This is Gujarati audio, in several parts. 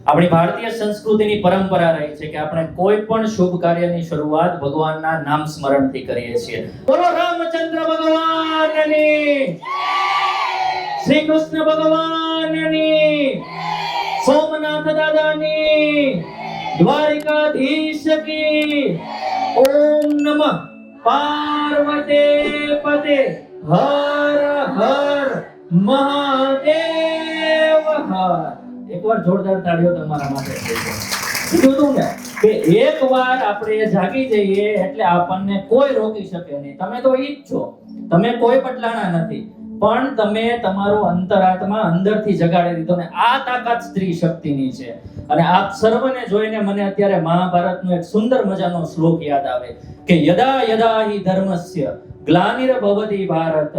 આપણી ભારતીય સંસ્કૃતિની પરંપરા રહી છે કે આપણે કોઈ પણ શુભ કાર્યની શરૂઆત ભગવાનના નામ સ્મરણથી કરીએ છીએ. બોલો રામચંદ્ર ભગવાનની શ્રી કૃષ્ણ ભગવાનની સોમનાથ દાદાની દ્વારિકાધીશ કી ઓમ નમઃ પાર્વતી પતે હર હર મહાદેવ હર. એકવાર જોરદાર તાળીઓ તમારા માટે થઈ જાય. કીધું ને કે એકવાર આપણે જાગી જઈએ એટલે આપણને કોઈ રોકી શકે નહીં. તમે તો ઈ જ છો, તમે કોઈ બદલાણા નથી, પણ તમે તમારો અંતરાત્મા અંદરથી જગાડી દીધો ને આ તાકાત સ્ત્રી શક્તિની છે. અને આપ સર્વને જોઈને મને અત્યારે મહાભારતનો એક સુંદર મજાનો શ્લોક યાદ આવે કે યદા યદા હિ ધર્મસ્ય ગ્લાનિર્ભવતિ ભારત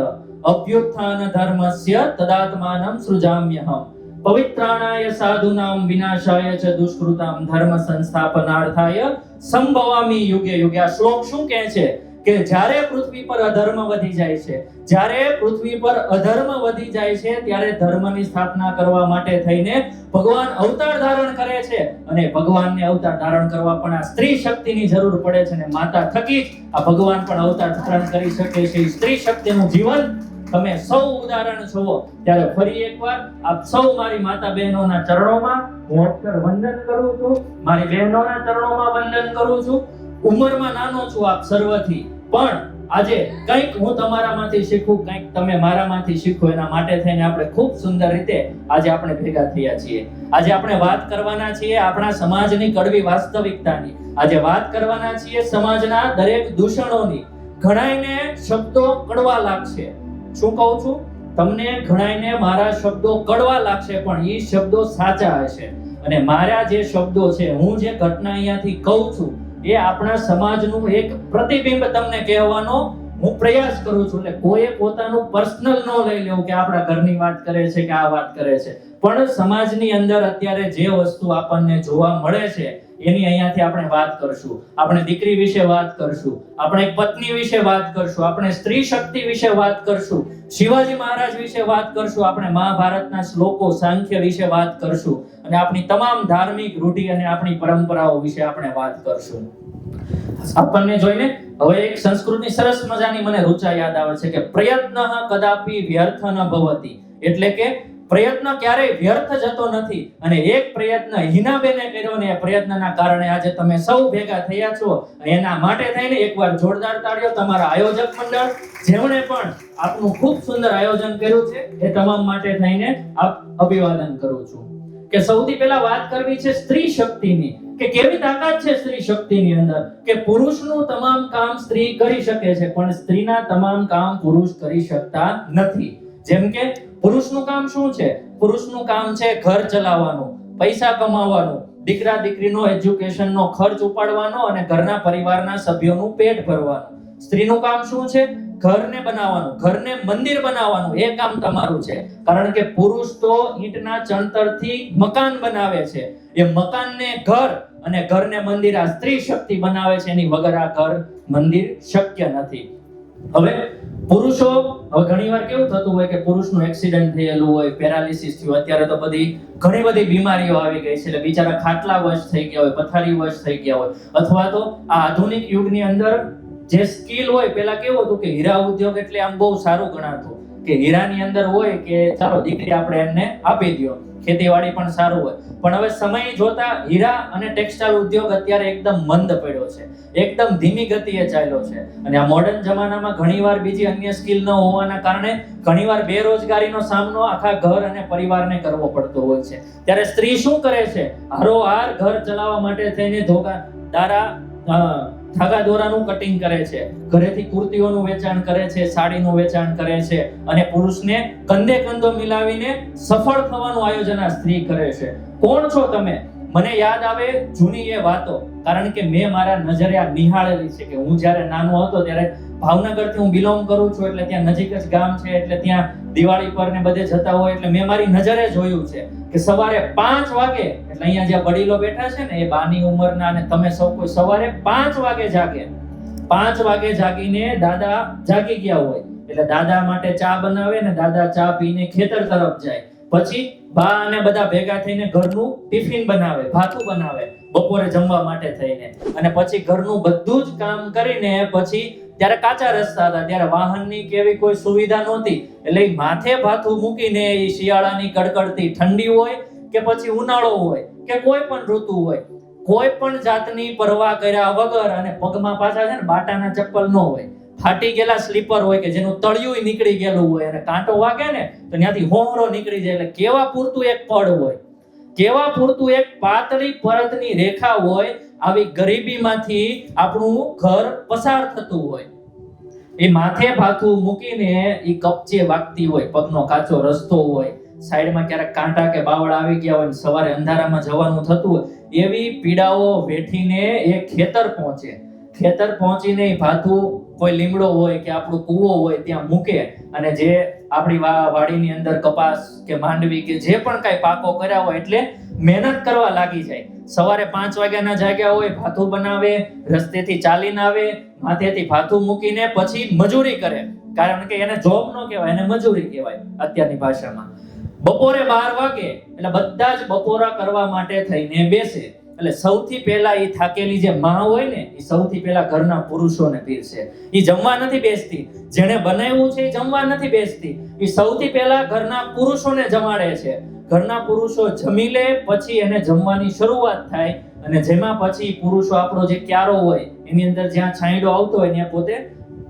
અભ્યુત્થાન ધર્મસ્ય તદાત્માનં સૃજામ્યહમ પવિત્રાણાય સાધુનામ વિનાશાય ચ દુષ્કૃતામ ધર્મ સંસ્થાપનાર્થાય સંભવામી યુગે યુગે. આ શ્લોક શું કહે છે કે જ્યારે પૃથ્વી પર અધર્મ વધી જાય છે, જ્યારે પૃથ્વી પર અધર્મ વધી જાય છે ત્યારે ધર્મની સ્થાપના કરવા માટે થઈને ભગવાન અવતાર ધારણ કરે છે. અને ભગવાનને અવતાર ધારણ કરવા પણ આ સ્ત્રી શક્તિની જરૂર પડે છે અને માતા થકી જ આ ભગવાન પણ અવતાર ધારણ કરી શકે છે. સ્ત્રી શક્તિનું જીવન તમે સૌ ઉદાહરણ છો. ત્યારે ફરી એકવાર આપ સૌ મારી માતા બહેનોના ચરણોમાં હું અત્યારે વંદન કરું છું, મારી બહેનોના ચરણોમાં વંદન કરું છું. ઉંમરમાં નાનો છું આપ સર્વથી, પણ આજે કંઈક હું તમારામાંથી શીખું, કંઈક તમે મારામાંથી શીખો, એના માટે થઈને આપણે ખૂબ સુંદર રીતે આજે આપણે ભેગા થયા છીએ. આજે આપણે વાત કરવાના છીએ આપણા સમાજની કડવી વાસ્તવિકતાની. આજે વાત કરવાના છીએ સમાજના દરેક દૂષણોની. ઘણાયને શબ્દો કડવા લાગશે. શું કહું છું તમને? ઘણાયને મારા શબ્દો કડવા લાગશે, પણ એ શબ્દો સાચા હશે. અને મારા જે શબ્દો છે, હું જે ઘટના અહીંયાથી કહું છું, એ આપણા સમાજનું એક પ્રતિબિંબ તમને કહેવાનો હું પ્રયાસ કરું છું. એટલે કોઈ પોતાનું પર્સનલ ન લઈ લેવું કે આપણા ઘરની વાત કરે છે કે આ વાત કરે છે, પણ સમાજની અંદર અત્યારે જે વસ્તુ આપણને જોવા મળે છે એની અહીંયાથી આપણે વાત કરશું. આપણે દીકરી વિશે વાત કરશું, આપણે પત્ની વિશે વાત કરશું, આપણે સ્ત્રી શક્તિ વિશે વાત કરશું, શિવાજી મહારાજ વિશે વાત કરશું, આપણે મહાભારતના શ્લોકો સાંખ્ય વિશે વાત કરશું, અને આપણી તમામ ધાર્મિક રૂઢિ અને આપણી પરંપરાઓ વિશે આપણે વાત કરશું. આપણને જોઈને હવે એક સંસ્કૃતની સરસ મજાની મને રુચા યાદ આવે છે કે પ્રયત્ન કદાપી વ્યર્થ ન ભવતિ. એટલે કે પ્રયત્ન ક્યારેય વ્યર્થ જતો નથી. અને એક પ્રયત્ન હિનાબેને કર્યો ને એ પ્રયત્નના કારણે આજે તમે સૌ ભેગા થયા છો. એના માટે થઈને એકવાર જોરદાર તાળીઓ તમારા આયોજક મંડળ જેમણે પણ આપનું ખૂબ સુંદર આયોજન કર્યું છે એ તમામ માટે થઈને અભિવાદન કરું છું. કે સૌથી પહેલા વાત કરવી છે સ્ત્રી શક્તિની, કે કેવી તાકાત છે સ્ત્રી શક્તિની અંદર. કે પુરુષનું તમામ કામ સ્ત્રી કરી શકે છે, પણ સ્ત્રીના તમામ કામ પુરુષ કરી શકતા નથી. જેમ કે પુરુષનું કામ શું છે? પુરુષનું કામ છે ઘર ચલાવવાનું, પૈસા કમાવાનું, દીકરા દીકરીનો એજ્યુકેશનનો ખર્ચ ઉપાડવાનો અને ઘરના પરિવારના સભ્યોનું પેટ ભરવાનું. સ્ત્રીનું કામ શું છે? ઘરને બનાવવાનું, ઘરને મંદિર બનાવવાનું. એ કામ તમારું છે. કારણ કે પુરુષ તો ઈંટના ચણતરથી મકાન બનાવે છે. એ મકાનને ઘર અને ઘરને મંદિર આ સ્ત્રી શક્તિ બનાવે છે. એની વગર આ ઘર મંદિર શક્ય નથી. હવે પુરુષો, હવે ઘણીવાર કેવું થતું હોય કે પુરુષનું એક્સિડન્ટ થયેલું હોય, પેરાલિસિસ થયું, અત્યારે તો ઘણી બધી બીમારીઓ આવી ગઈ છે, એટલે બિચારા ખાટલા વશ થઈ ગયા હોય, પથારી વશ થઈ ગયા હોય, અથવા તો આ આધુનિક યુગની અંદર જે સ્કિલ હોય, પેલા કેવું હતું કે હીરા ઉદ્યોગ એટલે આમ બહુ સારું ગણાતું કે હીરાની અંદર હોય કે ચાલો દીકરી આપણે એમને આપી દો, ખેતીવાડી પણ સારું હોય. પણ હવે સમય જોતા હીરા અને ટેક્સટાઇલ ઉદ્યોગ અત્યારે એકદમ મંદ પડ્યો છે, એકદમ ધીમી ગતિએ ચાલ્યો છે. અને આ મોડર્ન જમાનામાં ઘણીવાર બીજી અન્ય સ્કિલ ન હોવાના કારણે ઘણીવાર બેરોજગારીનો સામનો આખા ઘર અને પરિવારને કરવો પડતો હોય છે. ત્યારે સ્ત્રી શું કરે છે? હારોહાર ઘર ચલાવવા માટે થઈને ધાગા દોરાનું કટિંગ કરે છે, ઘરેથી કુર્તીઓનું વેચાણ કરે છે, સાડીનું વેચાણ કરે છે, અને પુરુષને કંધે કંધો મિલાવીને સફળ થવાનું આયોજન આ સ્ત્રી કરે છે. કોણ છો તમે? મને યાદ આવે જૂની એ વાતો, કારણ કે મેં મારા નજરે આ નિહાળેલી છે. કે હું જ્યારે નાનો હતો ત્યારે ભાવનગરથી હું બિલોંગ કરું છું, એટલે ત્યાં નજીક જ ગામ છે, એટલે ત્યાં દિવાળી પર ને બધે જતા હોય, એટલે મેં મારી નજરે જોયું છે કે સવારે 5 વાગે, એટલે અહીંયા જે વડીલો બેઠા છે ને એ બાની ઉંમરના, અને તમે સૌ કોઈ સવારે 5 વાગે જાગે. 5 વાગે જાગીને દાદા જાગી ગયા હોય એટલે દાદા માટે ચા બનાવે ને દાદા ચા પીને ખેતર તરફ જાય. પછી બા અને બધા ભેગા થઈને ઘરનું ટિફિન બનાવે, ભાતું બનાવે બપોરે જમવા માટે થઈને, અને પછી ઘરનું બધું જ કામ કરીને પછી ત્યારે કાચા રસ્તા હતા, ત્યારે વાહનની કેવી કોઈ સુવિધા નહોતી, એટલે માથે ભાથું મૂકીને એ શિયાળાની કડકડતી ઠંડી હોય કે પછી ઉનાળો હોય કે કોઈ પણ ઋતુ હોય, કોઈ પણ જાતની પરવા કર્યા વગર, અને પગમાં પાછા છે ને બાટાના ચપ્પલ ન હોય, ફાટી ગયેલા સ્લીપર હોય કે જેનું તળિયું નીકળી ગયેલું હોય, અને કાંટો વાગે ને તો ત્યાંથી હોમરો નીકળી જાય, એટલે કેવા પૂરતું એક પડ હોય, કેવા પૂરતું એક પાતળી પરતની રેખા હોય, આવી ગરીબીમાંથી આપણું ઘર પસાર થતું હોય. એ માથે ભાથું મૂકીને એ કપચે વાગતી હોય, પગનો કાચો રસ્તો હોય, સાઈડમાં ક્યારેક કાંટા કે બાવળા આવી ગયા હોય, સવારે અંધારામાં જવાનું થતું હોય, એવી પીડાઓ વેઠીને એ ખેતર પહોંચે. ખેતર પહોંચીને ભાથું કોઈ લીમડો હોય કે આપણો કૂવો હોય ત્યાં મૂકે, અને જે આપણી વાડીની અંદર કપાસ કે માંડવી કે જે પણ કાંઈ પાકો કર્યા હોય એટલે મહેનત કરવા લાગી જાય. સવારે 5 વાગ્યાના જાગ્યા હોય, ભાથું બનાવે, રસ્તેથી ચાલીને આવે, માથેથી ભાથું મૂકીને પછી મજૂરી કરે, કારણ કે એને જોબ ન કહેવાય, એને મજૂરી કહેવાય અત્યારની ભાષામાં. બપોરે 12 વાગે એટલે બધા જ બપોરા કરવા માટે થઈને બેસે. એટલે સૌથી પહેલા એ થાકેલી જે માં હોય ને, એ સૌથી પહેલા ઘરના પુરુષોને પીરસે. એ જમવા નથી બેસતી, જેણે બનાવ્યું છે એ જમવા નથી બેસતી, એ સૌથી પહેલા ઘરના પુરુષોને જમાડે છે. ઘરના પુરુષો જમી લે પછી એને જમવાની શરૂઆત થાય, અને જેમાં પછી પુરુષો આપણો જે ક્યારો હોય એની અંદર જ્યાં છાંયડો આવતો હોય ત્યાં પોતે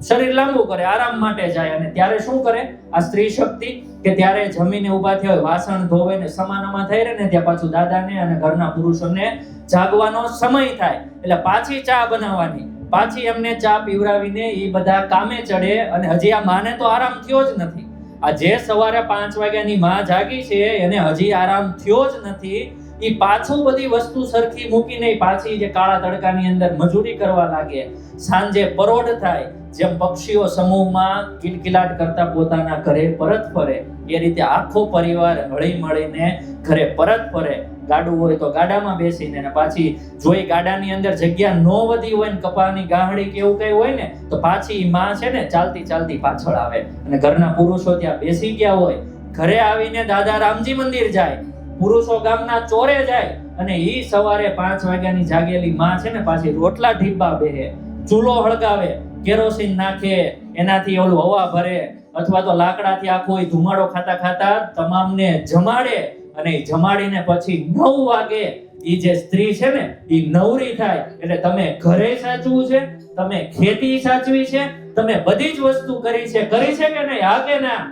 શરીર લાંબુ કરે, આરામ માટે જાય. અને ત્યારે શું કરે આ સ્ત્રી શક્તિ કે ત્યારે જમીને ઊભા થયા હોય, વાસણ ધોવે ને સમાનામાં થઈ રહે ને ત્યાં પાછું દાદાને અને ઘરના પુરુષોને જાગવાનો સમય થાય એટલે પાછી ચા બનાવવાની, પાછી એમને ચા પીવડાવીને એ બધા કામે ચડે. અને હજી આ માને તો આરામ થયો જ નથી. આ જે સવારે 5 વાગ્યાની માં જાગી છે એને હજી આરામ થયો જ નથી. એ પાછું બધી વસ્તુ સરખી મૂકીને પાછી જે કાળા તડકાની અંદર મજૂરી કરવા લાગે. સાંજે પરોઢ થાય, જેમ પક્ષીઓ સમૂહમાં કિલકિલાટ કરતા પોતાના ઘરે પરત ફરે એ રીતે આખો પરિવાર હળી મળીને ઘરે પરત ફરે. ગાડું હોય તો ગાડામાં બેસીને, અને પાછી જોઈ ગાડાની અંદર જગ્યા ન વધી હોય ને કપાની ગાહડી કે એવું કઈ હોય ને તો પાછી માં છે ને ચાલતી ચાલતી પાછળ આવે, અને ઘરના પુરુષો ત્યાં બેસી ગયા હોય. ઘરે આવીને દાદા રામજી મંદિર જાય, પુરુષો ગામના ચોરે જાય, અને ઈ સવારે 5 વાગ્યાની જાગેલી માં છે ને પાછી રોટલા ઢીબા બેહે, ચૂલો હળગાવે, કેરોસીન નાખે, એનાથી ઓલું હવા ભરે, અથવા તો લાકડાથી આખો ધુમાડો ખાતા ખાતા તમામને જમાડે. અને જમાડીને પછી 9 વાગે ઈ જે સ્ત્રી છે ને ઈ નવરી થાય. એટલે તમે ઘરે સાચવું છે, તમે ખેતી સાચવી છે, તમે બધી જ વસ્તુ કરી છે કે નહીં? હા કે ના?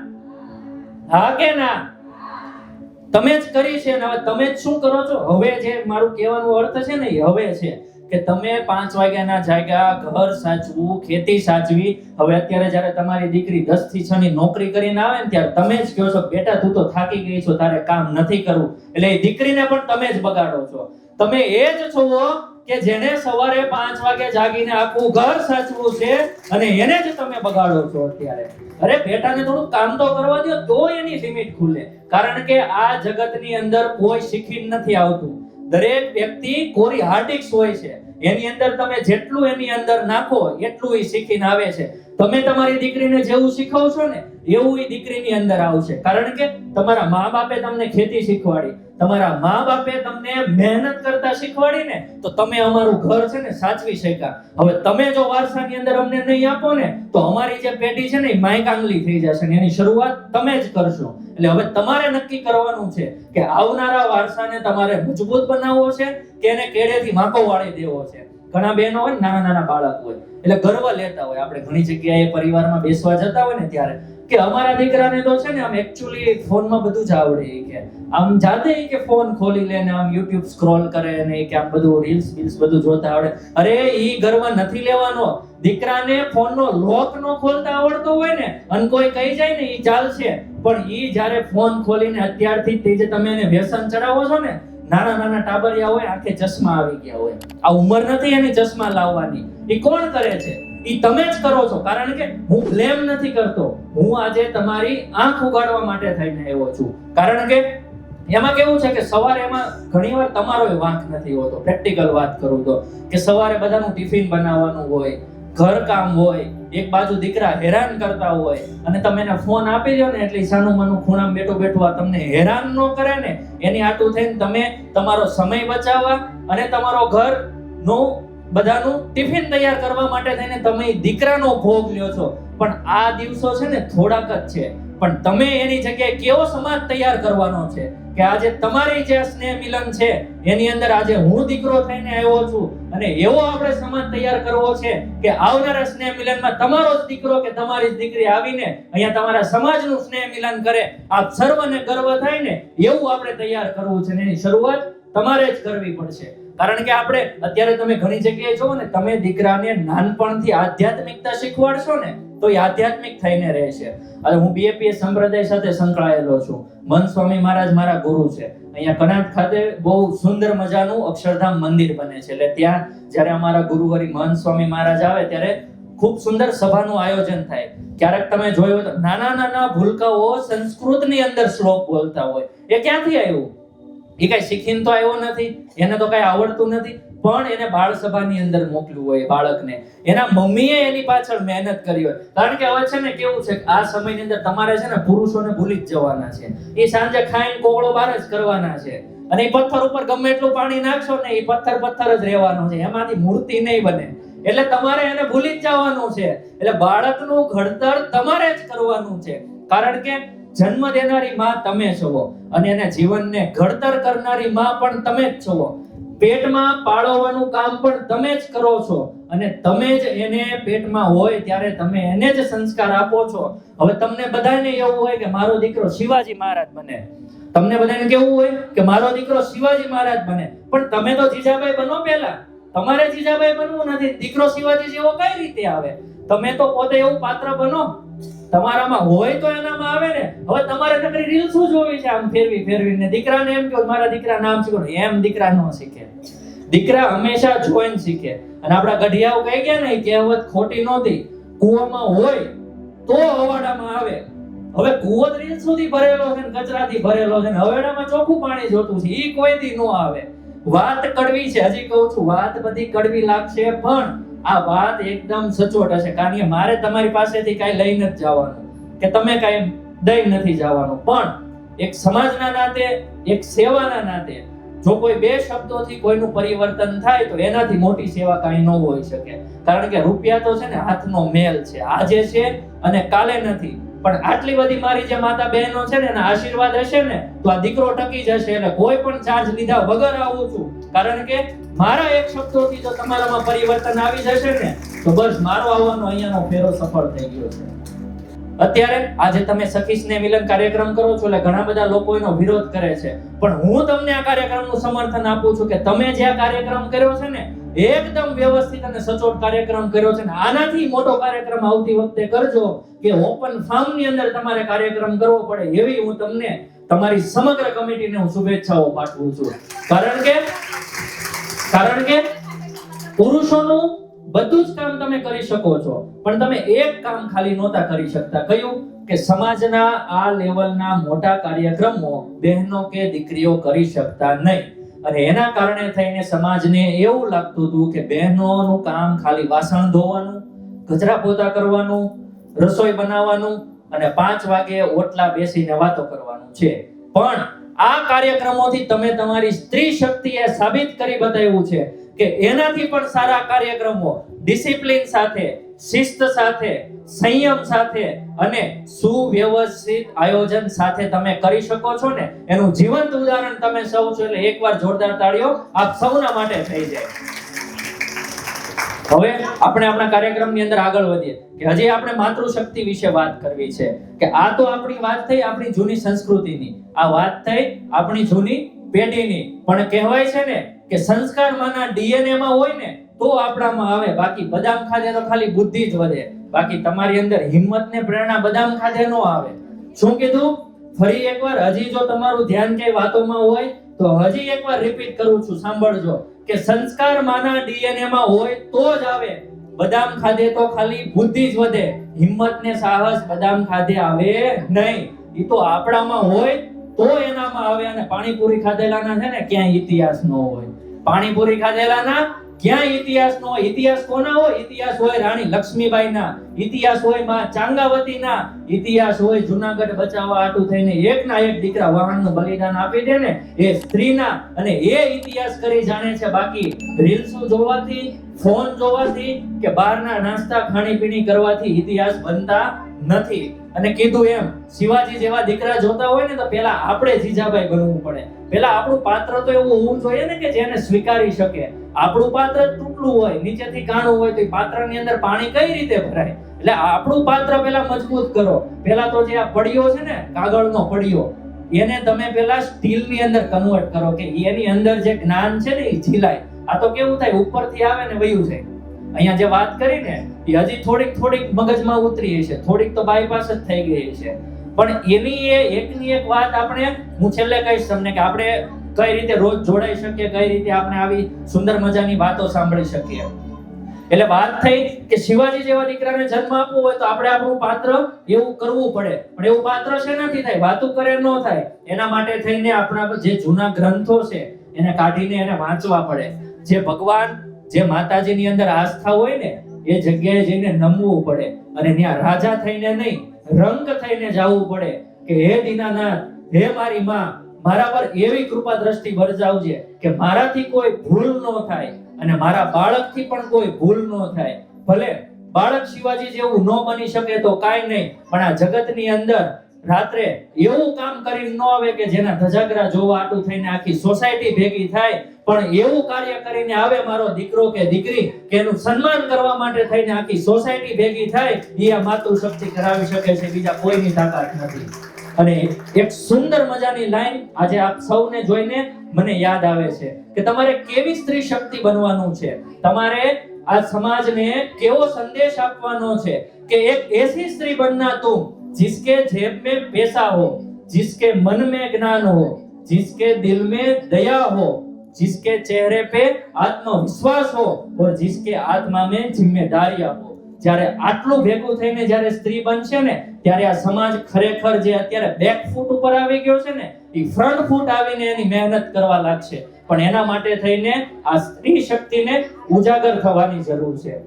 હા કે ના? તમે જ કરી છે. અને હવે તમે જ શું કરો છો? હવે જે મારું કહેવાનો અર્થ છે ને એ હવે છે કે તમે 5 વાગ્યાના જાગ્યા, ઘર સાચવું, ખેતી સાચવી. હવે અત્યારે જ્યારે તમારી દીકરી 10 થી 6 ની નોકરી કરીને આવે ને ત્યારે તમે જ કહો છો બેટા તું તો થાકી ગઈ છો, તારે કામ નથી કરવું. એટલે એ દીકરીને પણ તમે જ બગાડો છો. તમે એ જ છો કે જેને સવારે 5 વાગે જાગીને આખું ઘર સાચવું છે અને એને જ તમે બગાડો છો અત્યારે. અરે બેટાને થોડું કામ તો કરવા દો તો એની લિમિટ ખુલે. કારણ કે આ જગતની અંદર કોઈ શીખીને નથી આવતું. દરેક વ્યક્તિ કોરી હાર્ડિક્સ હોય છે, એની અંદર તમે જેટલું એની અંદર નાખો એટલું એ શીખીને આવે છે. તમે તમારી દીકરીને જેવું શીખવશો ને એવું એ દીકરીની અંદર આવશે. કારણ કે તમારા મા બાપે તમને ખેતી શીખવાડી, તમારા મા બાપે તમને મહેનત કરતા શીખવાડી ને તો તમે અમારું ઘર છે ને સાચવી શક્યા. હવે તમે જો વારસાની અંદર અમને નહીં આપો ને તો અમારી જે પેઢી છે ને એ માયકાંગલી થઈ જશે, ને એની શરૂઆત તમે જ કરશો. એટલે હવે તમારે નક્કી કરવાનું છે કે આવનારા વારસાને તમારે મજબૂત બનાવવો છે કે એને કેડેથી માકો વાળી દેવો છે. ઘણા બહેનો હોય, નાના નાના બાળક હોય એટલે ગર્વ લેતા હોય. આપણે ઘણી જગ્યાએ પરિવારમાં બેસવા જતા હોય ને ત્યારે કે અમારા દીકરાને તો છે ને આમ એક્ચ્યુઅલી ફોનમાં બધું જ આવડે, કે આમ જાતે કે ફોન ખોલી લે ને આમ યુટ્યુબ સ્ક્રોલ કરે ને કે આમ બધું રીલ્સ બધું જોતા આવડે. અરે ઈ ગર્વ નથી લેવાનો. દીકરાને ફોનનો લોક નો ખોલતા આવડતો હોય ને અને કોઈ કહી જાય ને ઈ ચાલશે, પણ ઈ જ્યારે ફોન ખોલીને અત્યારથી તે જે તમે એને વ્યસન ચડાવો છો ને, નાના નાના ટાબરિયા હોય, આંખે ચશ્મા આવી ગયા હોય, આ ઉંમર નથી એની ચશ્મા લાવવાની. ઈ કોણ કરે છે? ઈ તમે જ કરો છો. કારણ કે હું બ્લેમ નથી કરતો, હું આજે તમારી આંખ ઉગાડવા માટે થઈને આવ્યો છું. કારણ કે એમાં કેવું છે કે સવારે એમાં ઘણીવાર તમારો વાંક નથી હોતો. પ્રેક્ટિકલ વાત કરું તો કે સવારે બધાનું ટિફિન બનાવવાનું હોય, ઘર કામ હોય, એક બાજુ દીકરા હેરાન કરતા હોય અને તમે એને ફોન આપી દો ને એટલે સાનું માનું ખૂણામાં બેઠું બેઠું આ તમને હેરાન ન કરે ને, એની આટું થઈને તમે તમારો સમય બચાવવા અને તમારો ઘરનું બધાનું ટિફિન તૈયાર કરવા માટે થઈને તમે દીકરાનો ભોગ લ્યો છો. પણ આ દિવસો છે ને થોડાક જ છે, પણ તમે એની જગ્યાએ કેવો સમાજ તૈયાર કરવાનો છે કે આજે તમારી જે સ્નેહ મિલન છે એની અંદર આજે હું દીકરો થઈને આવ્યો છું અને એવો આપણે સમાજ તૈયાર કરવો છે કે આવનારા સ્નેહ મિલનમાં તમારો જ દીકરો કે તમારી જ દીકરી આવીને અહીંયા તમારા સમાજનું સ્નેહ મિલન કરે, આપ સર્વને ગર્વ થાય ને એવું આપણે તૈયાર કરવું છે. એની શરૂઆત તમારે જ કરવી પડશે. કારણ કે આપણે અત્યારે તમે ઘણી જગ્યાએ જો ને, તમે દીકરાને નાનપણથી આધ્યાત્મિકતા શીખવાડશો ને તો એ આધ્યાત્મિક થઈને રહેશે. હવે હું બીએપીએસ સંપ્રદાય સાથે સંકળાયેલો છું. મન સ્વામી મહારાજ મારા ગુરુ છે. અહીંયા કનાટ ખાતે બહુ સુંદર મજાનું અક્ષરધામ મંદિર બને છે. એટલે ત્યાં જ્યારે અમારા ગુરુવરી મન સ્વામી મહારાજ આવે ત્યારે ખૂબ સુંદર સભાનું આયોજન થાય. ક્યારેક તમે જોયું હોય તો નાના નાના ભૂલકાઓ સંસ્કૃતની અંદર શ્લોક બોલતા હોય. એ ક્યાંથી આવ્યું? એ કઈ શીખીને તો આવ્યો નથી, એને તો કઈ આવડતું નથી, પણ એને બાળ સભાની અંદર મોકલ્યું હોય બાળકને. એના મમ્મીએ એની પાછળ મહેનત કરી હોય. કારણ કે હવે છે ને કેવું છે કે આ સમયની અંદર તમારે છે ને પુરુષોને ભૂલી જ જવાના છે. એ સાંજે ખાઈને કોગળો બહાર જ કરવાના છે અને એ પથ્થર ઉપર ગમે એટલું પાણી નાખશો ને એ પથ્થર જ રહેવાનો છે, એમાંથી મૂર્તિ નહીં બને. એટલે તમારે એને ભૂલી જ જવાનું છે. એટલે બાળકનું ઘડતર તમારે જ કરવાનું છે. કારણ કે જન્મ દેનારી માં તમે છો અને એને જીવનને ઘડતર કરનારી માં પણ તમે જ છો. પેટમાં પાળવવાનું કામ પણ તમે જ કરો છો અને તમે જ એને પેટમાં હોય ત્યારે તમે એને જ સંસ્કાર આપો છો. હવે તમને બધાને એવું હોય કે મારો દીકરો શિવાજી મહારાજ બને, તમને બધાને કેવું હોય કે મારો દીકરો શિવાજી મહારાજ બને, પણ તમે તો જીજાબાઈ બનો પહેલા. તમારે જીજાબાઈ બનવું નથી. દીકરો શિવાજી જેવો કઈ રીતે આવે? તમે તો પોતે એવું પાત્ર બનો, તમારામાં હોય તો એનામાં આવે ને. હવે તમારે નકરી રીલ શું જોવી છે આમ ફેરવીને દીકરાને એમ કહો મારા દીકરા નામ શીખો, એમ દીકરા ન શીખે. દીકરા હંમેશા જોઈને શીખે. અને આપણા ગઢિયાઓ કહી ગયા ને, કહેવત ખોટી નહોતી, કૂવામાં હોય તો હવાડામાં આવે. હવે કૂવો રીલ સુધી ભરેલો છે ને કચરાથી ભરેલો છે ને હવેડામાં ચોખ્ખું પાણી જોતું છે, ઈ કોઈ દી નો આવે. વાત કડવી છે, હજી કહું છું, વાત બધી કડવી લાગશે પણ આ વાત એકદમ સચોટ હશે. કારણ કે મારે તમારી પાસેથી કઈ લઈને જ જવાનું કે તમે કઈ દઈ નથી જવાનું, પણ એક સમાજના નાતે, એક સેવાના નાતે જો કોઈ બે શબ્દોથી કોઈનું પરિવર્તન થાય તો એનાથી મોટી સેવા કાંઈ ન હોઈ શકે. કારણ કે રૂપિયા તો છે ને હાથનો મેલ છે, આજે છે અને કાલે નથી. પણ આટલી બધી મારી જે માતા બહેનો છે ને એના આશીર્વાદ હશે ને તો આ દીકરો ટકી જશે. એટલે કોઈ પણ ચાર્જ લીધા વગર આવું છું. કારણ કે મારા એક શબ્દોથી જો તમારામાં પરિવર્તન આવી જશે ને તો બસ મારો આવવાનો અહીંયાનો ફેરો સફળ થઈ ગયો છે. અત્યારે આજે તમે સખી સ્નેહ મિલન કાર્યક્રમ કરો છો એટલે ઘણા બધા લોકો એનો વિરોધ કરે છે, પણ હું તમને આ કાર્યક્રમનું સમર્થન આપું છું કે તમે જે આ કાર્યક્રમ કર્યો છે ને એકદમ વ્યવસ્થિત અને સચોટ કાર્યક્રમ કર્યો છે ને આનાથી મોટો કાર્યક્રમ આવતી વખતે કરજો કે ઓપન ફાર્મ ની અંદર તમારે કાર્યક્રમ કરવો પડે એવી હું તમને તમારી સમગ્ર કમિટીને હું શુભેચ્છાઓ પાઠવું છું. કારણ કે પુરુષોનું બધું જ કામ તમે કરી શકો છો, પણ તમે એક કામ ખાલી નહોતા કરી શકતા. કયું? કે સમાજના આ લેવલના મોટા કાર્યક્રમો બહેનો કે દીકરીઓ કરી શકતા નહીં. અને એના કારણે થઈને સમાજને એવું લાગતું હતું કે બહેનોનું કામ ખાલી વાસણ ધોવાનું, કચરા પોતા કરવાનું, રસોઈ બનાવવાનું અને 5 વાગે ઓટલા બેસીને વાતો કરવાનું છે. પણ આ કાર્યક્રમોથી તમે તમારી સ્ત્રી શક્તિએ સાબિત કરી બતાવ્યું છે કે એનાથી પણ સારા કાર્યક્રમો ડિસિપ્લિન સાથે, શિસ્ત સાથે, સંયમ સાથે અને સુવ્યવસ્થિત આયોજન સાથે તમે કરી શકો છો ને એનું જીવંત ઉદાહરણ તમે સૌ છો. એટલે એકવાર જોરદાર તાળીઓ આપ સૌના માટે થઈ જાય. હવે આપણે આપણા કાર્યક્રમની અંદર આગળ વધીએ કે હજી આપણે માતૃશક્તિ વિશે વાત કરવી છે. કે આ તો આપણી વાત થઈ આપણી જૂની સંસ્કૃતિની, આ વાત થઈ આપણી જૂની પેઢીની. પણ કહેવાય છે ને કે સંસ્કારમાંના ડીએનએ માં હોય ને તો આપણામાં આવે. બાકી બદામ ખાધે તો ખાલી બુદ્ધિ જ વધે, બાકી તમારી અંદર હિંમત ને પ્રેરણા બદામ ખાધે નો આવે. શું કીધું? ફરી એકવાર હજી જો તમારું ધ્યાન કઈ વાતોમાં હોય તો હજી એકવાર રિપીટ કરું છું, સાંભળજો કે સંસ્કાર માના ડીએનએ માં હોય તો જ આવે. બદામ ખાધે તો ખાલી બુદ્ધિ જ વધે, હિંમત ને સાહસ બદામ ખાધે આવે નહીં. એ તો આપણામાં હોય તો એનામાં આવે. અને પાણીપુરી ખાધેલાના છે ને ક્યાંય ઇતિહાસ ન હોય, પાણીપુરી ખાધેલાના ક્યાં ઇતિહાસ નો? ઇતિહાસ કોના હોય? ઇતિહાસ હોય રાણી લક્ષ્મીબાઈના, ઇતિહાસ હોય માં ચાંગાવતીના, ઇતિહાસ હોય જુનાગઢ બચાવવા આટું થઈને એકના એક દીકરા વાહનનું બલિદાન આપી દે ને એ સ્ત્રીના, અને એ ઇતિહાસ કરી જાણે છે. બાકી રીલ્સ જોવાથી, ફોન જોવાથી કે બહારના નાસ્તા ખાણીપીણી કરવાથી ઇતિહાસ બનતા નથી. અને કીધું એમ શિવાજી જેવા દીકરા જોતા હોય ને તો પેલા આપણે જીજાબાઈ બનવું પડે. પેલા આપણું પાત્ર તો એવું હોવું જોઈએ ને કે જેને સ્વીકારી શકે. આપણું પાત્ર તૂટલું હોય, નીચેથી કાણું હોય તો એ પાત્રની અંદર પાણી કઈ રીતે ભરાય? એટલે આપણું પાત્ર પેલા મજબૂત કરો. પેલા તો જે આ પડિયો છે ને, કાગળનો પડિયો, એને તમે પેલા સ્ટીલની અંદર કન્વર્ટ કરો કે એની અંદર જે જ્ઞાન છે ને એ ઝીલાય. આ તો કેવું થાય, ઉપરથી આવે ને વયું જાય. અહીંયા જે વાત કરી ને એ હજી થોડીક મગજમાં ઉતરી છે, થોડીક તો બાયપાસ જ થઈ ગઈ છે. પણ એની એકની એક વાત હું છેલ્લે કહીશ તમને કે આપણે કઈ રીતે રોજ જોડાઈ શકીએ, કઈ રીતે આપણે આવી સુંદર મજાની વાતો સાંભળી શકીએ. એટલે વાત થઈ કે શિવાજી જેવા દીકરાને જન્મ આપવો હોય તો આપણે આપણું પાત્ર એવું કરવું પડે. પણ એવું પાત્ર શેનાથી થાય? વાતું કરે ન થાય. એના માટે થઈને આપણા જે જૂના ગ્રંથો છે એને કાઢીને એને વાંચવા પડે. જે ભગવાન, જે માતાજીની અંદર આસ્થા હોય ને એ જગ્યાએ જઈને નમવું પડે. અને ત્યાં રાજા થઈને નહીં, રંગ થઈને જવું પડે કે હે દીનાનાથ, હે મારી માં, મારા પર એવી કૃપા દ્રષ્ટિ વરસાવજે કે મારાથી કોઈ ભૂલ ન થાય અને મારા બાળકથી પણ કોઈ ભૂલ ન થાય. ભલે બાળક શિવાજી જેવું ન બની શકે તો કાંઈ નહીં, પણ આ જગતની અંદર રાત્રે એવું કામ કરીને ન આવે કે જેના ધજાગરા જોવા આટું થઈને આખી સોસાયટી ભેગી થાય, પણ એવું કાર્ય કરીને આવે મારો દીકરો કે દીકરી કે એનું સન્માન કરવા માટે થઈને આખી સોસાયટી ભેગી થાય. એ આ માતૃશક્તિ કરાવી શકે છે, બીજા કોઈની તાકાત નથી. અને એક સુંદર મજાની લાઈન આજે આપ સૌને જોઈને મને યાદ આવે છે કે તમારે કેવી સ્ત્રી શક્તિ બનવાનું છે. તમારે આ સમાજને કેવો સંદેશ આપવાનો છે કે એક એસી સ્ત્રી બનના તું जिसके जेब में पैसा हो, जिसके मन में ज्ञान हो, जिसके दिल में दया हो, जिसके चेहरे पे आत्मविश्वास हो और जिसके आत्मा में जिम्मेदारियां हो. જ્યારે આટલું ભેગું થઈને જ્યારે સ્ત્રી બનશે ને ત્યારે આ સમાજ ખરેખર જે અત્યારે બેક ફૂટ ઉપર આવી ગયો છે ને એ ફ્રન્ટ ફૂટ આવીને એની મહેનત કરવા લાગશે. પણ એના માટે થઈને આ સ્ત્રી શક્તિને ઉજાગર થવાની જરૂર છે.